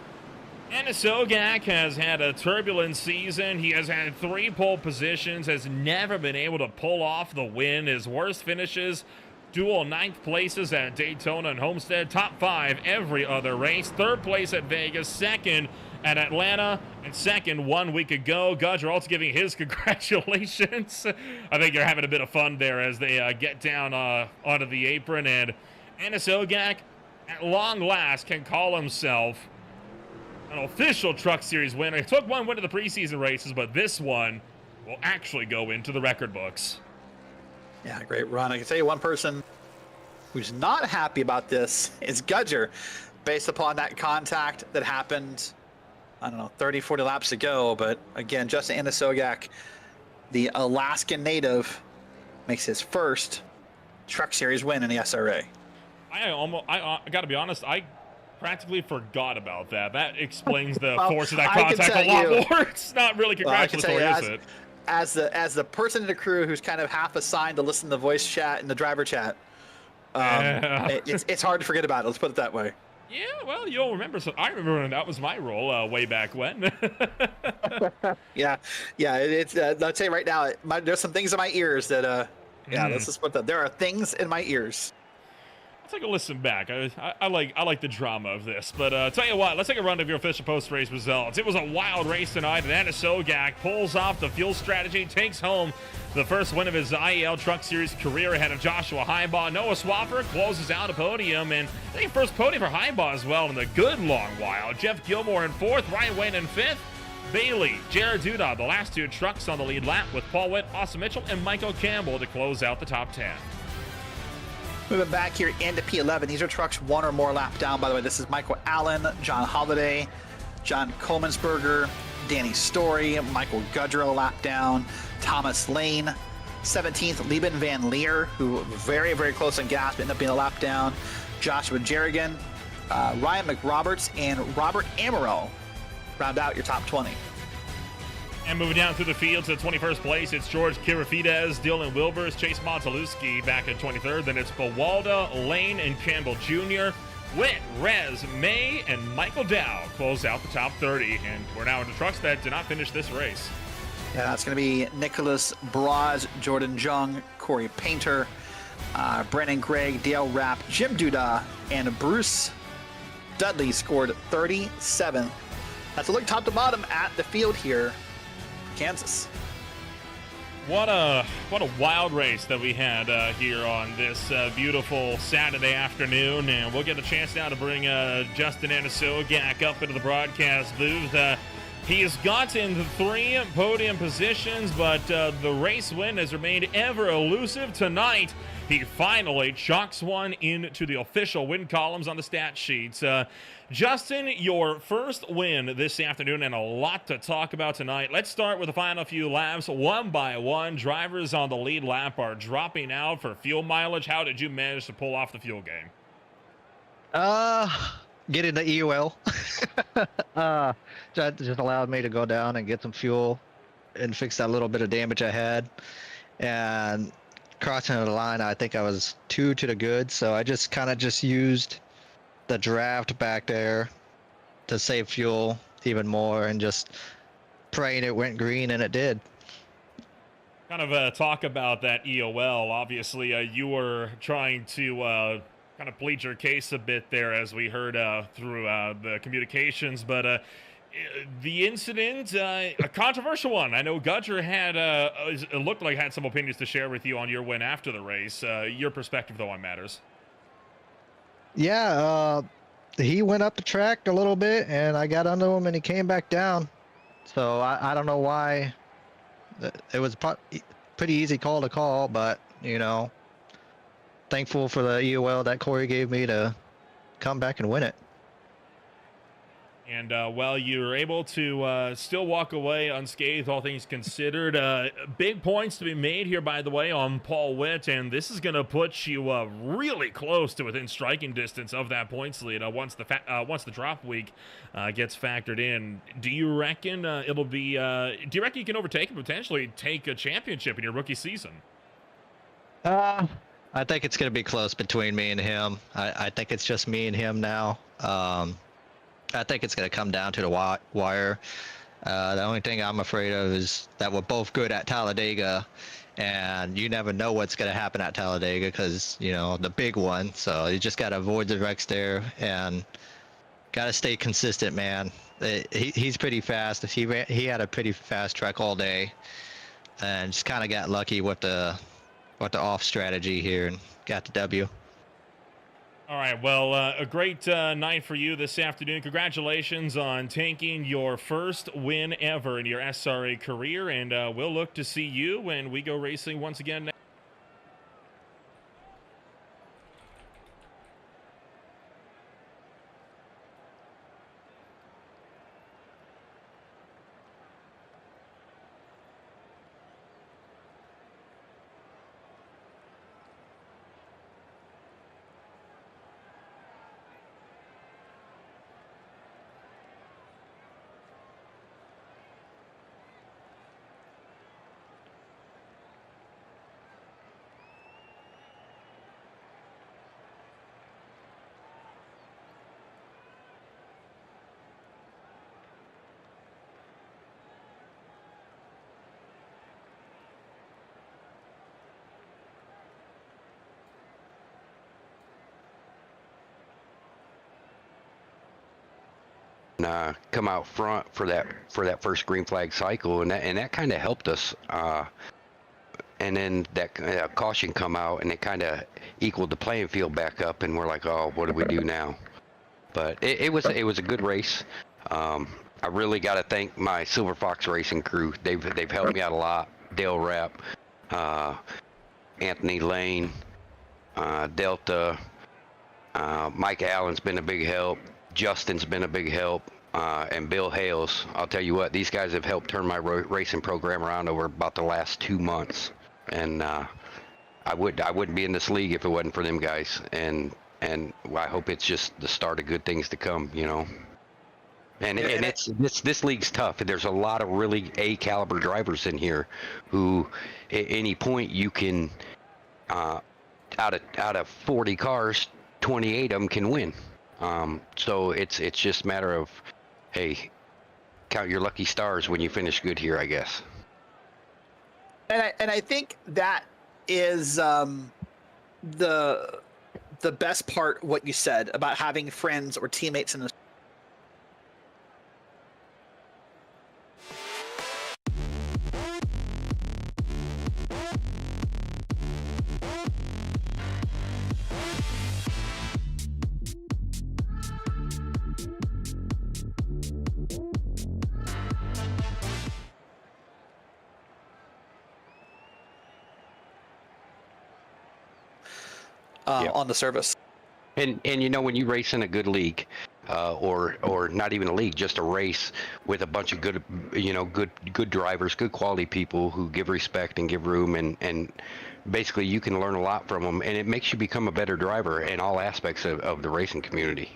And Sogak has had a turbulent season. He has had 3 pole positions, has never been able to pull off the win. His worst finishes, dual 9th places at Daytona and Homestead, top 5 every other race, 3rd place at Vegas, 2nd at Atlanta, and 2nd 1 week ago. Gudger also giving his congratulations. I think you're having a bit of fun there as they get down onto the apron. And Sogak, at long last, can call himself an official Truck Series winner. He took 1 win to the preseason races, but this one will actually go into the record books. Yeah, great run. I can tell you one person who's not happy about this is Gudger, based upon that contact that happened, I don't know, 30, 40 laps ago. But again, Justin Sogak, the Alaskan native, makes his first Truck Series win in the SRA. I got to be honest, I practically forgot about that. That explains the Well, force of that I can contact a tell lot more. It's not really congratulatory, is it? As the person in the crew who's kind of half assigned to listen to the voice chat and the driver chat, it's hard to forget about it. Let's put it that way. Yeah, well, you'll remember. So I remember when that was my role way back when. yeah. It's I'd say right now, there's some things in my ears that let's just put that. There are things in my ears. Take a listen back. I like the drama of this, but tell you what, let's take a run of your official post-race results. It was a wild race tonight, and Sogak pulls off the fuel strategy, takes home the first win of his IEL Truck Series career ahead of Joshua Highbaugh. Noah Swaffer closes out a podium, and I think first podium for Highbaugh as well in a good long while. Jeff Gilmore in 4th, Ryan Wayne in 5th. Bailey, Jared Duda, the last 2 trucks on the lead lap, with Paul Witt, Austin Mitchell, and Michael Campbell to close out the top 10. Moving back here into P11, these are trucks 1 or more lap down. By the way, this is Michael Allen, John Holliday, John Comensberger, Danny Story, Michael Gudger a lap down, Thomas Lane, 17th, Lieben Van Leer, who very, very close on gas, but ended up being a lap down, Joshua Jerrigan, Ryan McRoberts, and Robert Amaro round out your top 20. And moving down through the field to 21st place, it's George Kirifides, Dylan Wilbers, Chase Montelewski back at 23rd. Then it's Bawalda, Lane, and Campbell Jr. Witt, Rez, May, and Michael Dow close out the top 30. And we're now into trucks that did not finish this race. Yeah, that's going to be Nicholas Braz, Jordan Jung, Corey Painter, Brennan Gregg, Dale Rapp, Jim Duda, and Bruce Dudley scored 37. That's a look top to bottom at the field here. Kansas. What a wild race that we had here on this beautiful Saturday afternoon, and we'll get a chance now to bring Justin Sogak up into the broadcast booth. He has gotten 3 podium positions, but the race win has remained ever elusive. Tonight, he finally chalks one into the official win columns on the stat sheets. Justin, your first win this afternoon, and a lot to talk about tonight. Let's start with the final few laps. 1 by 1, drivers on the lead lap are dropping out for fuel mileage. How did you manage to pull off the fuel game? Getting the IEL. That just allowed me to go down and get some fuel and fix that little bit of damage I had. And crossing the line, I think I was 2 to the good, so I just kind of used the draft back there to save fuel even more and just praying it went green, and it did. Kind of talk about that EOL. Obviously, you were trying to kind of plead your case a bit there, as we heard through the communications, but the incident, a controversial one. I know Gudger had, it looked like had some opinions to share with you on your win after the race. Your perspective, though, on matters. Yeah, he went up the track a little bit, and I got under him, and he came back down. So I don't know why. It was a pretty easy call to call, but, you know, thankful for the EOL that Corey gave me to come back and win it. And while you were able to still walk away unscathed, all things considered, big points to be made here, by the way, on Paul Witt, and this is going to put you really close to within striking distance of that points lead once the drop week gets factored in. Do you reckon it'll be? Do you reckon you can overtake and potentially take a championship in your rookie season? I think it's going to be close between me and him. I think it's just me and him now. I think it's going to come down to the wire. The only thing I'm afraid of is that we're both good at Talladega, and you never know what's going to happen at Talladega because, you know, the big one. So you just got to avoid the wrecks there and got to stay consistent, man. He's pretty fast. He had a pretty fast track all day, and just kind of got lucky with the off strategy here and got the W. All right, well, a great night for you this afternoon. Congratulations on taking your first win ever in your SRA career, and we'll look to see you when we go racing once again. Come out front for that first green flag cycle, and that kind of helped us. And then that caution come out, and it kind of equaled the playing field back up, and we're like, oh, what do we do now? But it was a good race. I really got to thank my Silver Fox Racing crew. They've helped me out a lot. Dale Rapp, Anthony Lane, Delta, Mike Allen's been a big help. Justin's been a big help, and Bill Hales. I'll tell you what, these guys have helped turn my racing program around over about the last 2 months, and I wouldn't be in this league if it wasn't for them guys. And I hope it's just the start of good things to come, you know. And this league's tough. There's a lot of really A caliber drivers in here, who at any point you can, out of 40 cars, 28 of them can win. So it's just a matter of, hey, count your lucky stars when you finish good here, I guess. And I think that is the best part, what you said about having friends or teammates in the on the service. And you know, when you race in a good league, or not even a league, just a race with a bunch of good drivers, good quality people who give respect and give room, and basically you can learn a lot from them, and it makes you become a better driver in all aspects of the racing community.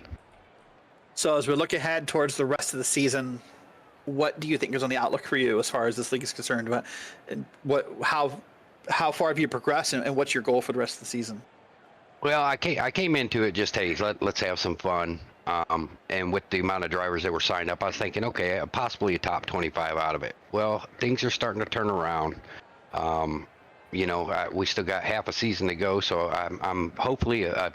So as we look ahead towards the rest of the season, what do you think is on the outlook for you as far as this league is concerned? How far have you progressed, and what's your goal for the rest of the season? Well, I came into it just, hey, let's have some fun. And with the amount of drivers that were signed up, I was thinking, okay, possibly a top 25 out of it. Well, things are starting to turn around. You know, we still got half a season to go, so I'm hopefully a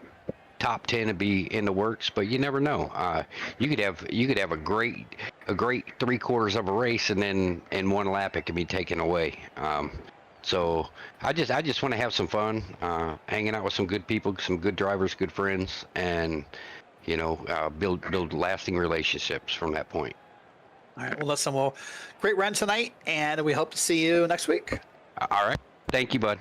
top 10 to be in the works, but you never know. You could have a great 3/4 of a race, and then in one lap it can be taken away. So I just want to have some fun, hanging out with some good people, some good drivers, good friends, and you know, build lasting relationships from that point. All right. Well, listen, great run tonight, and we hope to see you next week. All right. Thank you, bud.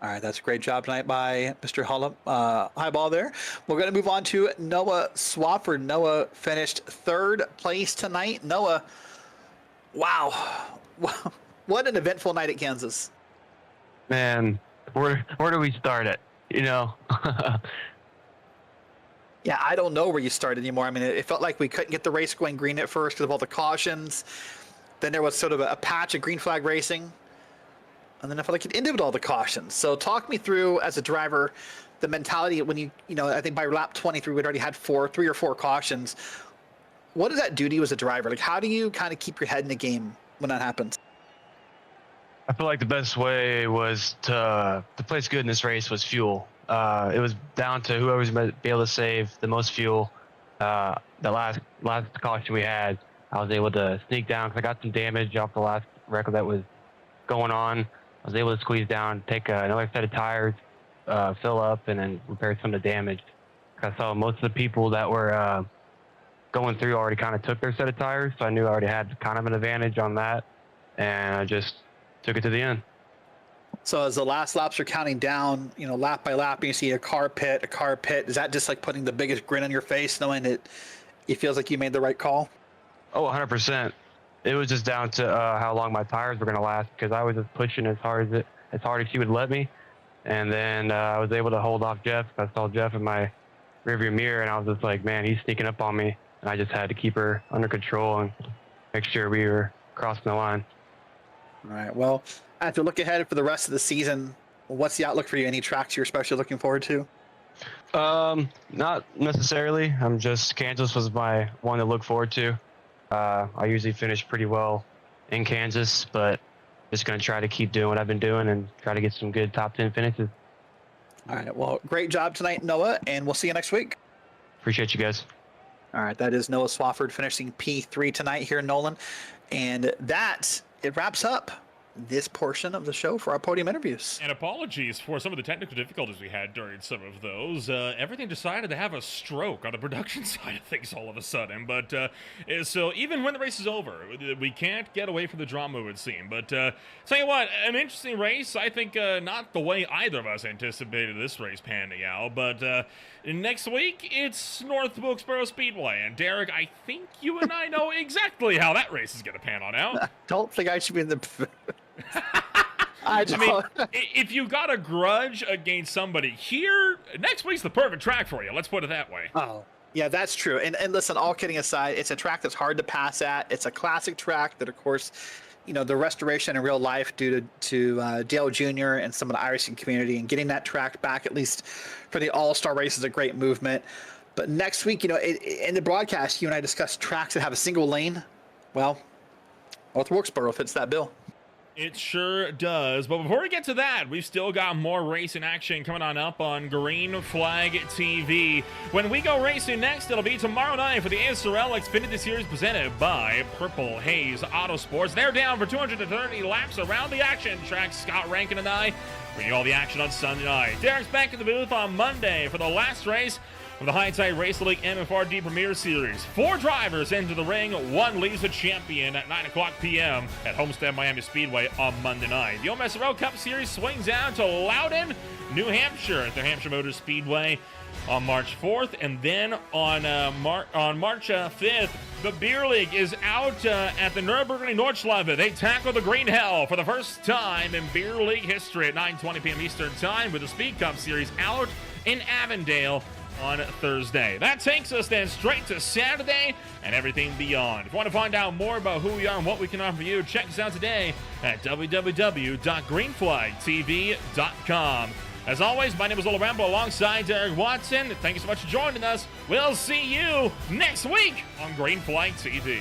All right. That's a great job tonight by Mr. Highball there. We're going to move on to Noah Swafford. Noah finished 3rd place tonight. Noah, wow. What an eventful night at Kansas. Man, where do we start it? You know? Yeah, I don't know where you start anymore. I mean, it felt like we couldn't get the race going green at first because of all the cautions. Then there was sort of a patch of green flag racing. and then I felt like it ended with all the cautions. So talk me through, as a driver, the mentality when you know, I think by lap 23 we'd already had 3 or 4 cautions. What does that do to you as a driver? Like, how do you kind of keep your head in the game when that happens? I feel like the best way was to place good in this race was fuel. It was down to whoever's going to be able to save the most fuel. The last caution we had, I was able to sneak down because I got some damage off the last wreck that was going on. I was able to squeeze down, take another set of tires, fill up, and then repair some of the damage. I saw most of the people that were going through already kind of took their set of tires, so I knew I already had kind of an advantage on that, and I just took it to the end. So as the last laps are counting down, you know, lap by lap, and you see a car pit, is that just like putting the biggest grin on your face, knowing that it feels like you made the right call? Oh, 100%. It was just down to how long my tires were going to last, because I was just pushing as hard as she would let me, and then I was able to hold off Jeff. I saw Jeff in my rearview mirror, and I was just like, man, he's sneaking up on me, and I just had to keep her under control and make sure we were crossing the line. All right. Well, as we look ahead for the rest of the season, what's the outlook for you? Any tracks you're especially looking forward to? Not necessarily. Kansas was my one to look forward to. I usually finish pretty well in Kansas, but just going to try to keep doing what I've been doing and try to get some good top 10 finishes. All right. Well, great job tonight, Noah, and we'll see you next week. Appreciate you guys. All right. That is Noah Swafford finishing P3 tonight here in Nolan. And it wraps up this portion of the show for our podium interviews. And apologies for some of the technical difficulties we had during some of those. Everything decided to have a stroke on the production side of things all of a sudden. But so even when the race is over, we can't get away from the drama, it would seem. But tell you what, an interesting race. I think not the way either of us anticipated this race panning out. But next week, it's North Wilkesboro Speedway. And Derek, I think you and I know exactly how that race is going to pan on out. I don't think I should be in the... I mean, if you got a grudge against somebody here, next week's the perfect track for you. Let's put it that way. Oh, yeah, that's true. And listen, all kidding aside, it's a track that's hard to pass at. It's a classic track that, of course, you know, the restoration in real life due to Dale Jr. and some of the iRacing community, and getting that track back, at least for the All-Star race, is a great movement. But next week, you know, in the broadcast, you and I discussed tracks that have a single lane. Well, North Wilkesboro fits that bill. It sure does. But before we get to that, we've still got more racing action coming on up on Green Flag TV. When we go racing next, it'll be tomorrow night for the SRA Xfinity Series presented by Purple Haze Autosports. They're down for 230 laps around the action track. Scott Rankin and I bring you all the action on Sunday night. Derek's back in the booth on Monday for the last race of the High Tide Race League MFRD Premier Series. 4 drivers enter the ring. 1 leaves a champion at 9 o'clock p.m. at Homestead Miami Speedway on Monday night. The OMSRO Cup Series swings out to Loudon, New Hampshire at the Hampshire Motor Speedway on March 4th. And then on March 5th, the Beer League is out at the Nürburgring Nordschleife. They tackle the Green Hell for the first time in Beer League history at 9:20 p.m. Eastern Time, with the Speed Cup Series out in Avondale on Thursday. That takes us then straight to Saturday and everything beyond. If you want to find out more about who we are and what we can offer you, check us out today at www.greenflagtv.com. As always, my name is Ola Rambo alongside Derek Watson. Thank you so much for joining us. We'll see you next week on Green Flag TV.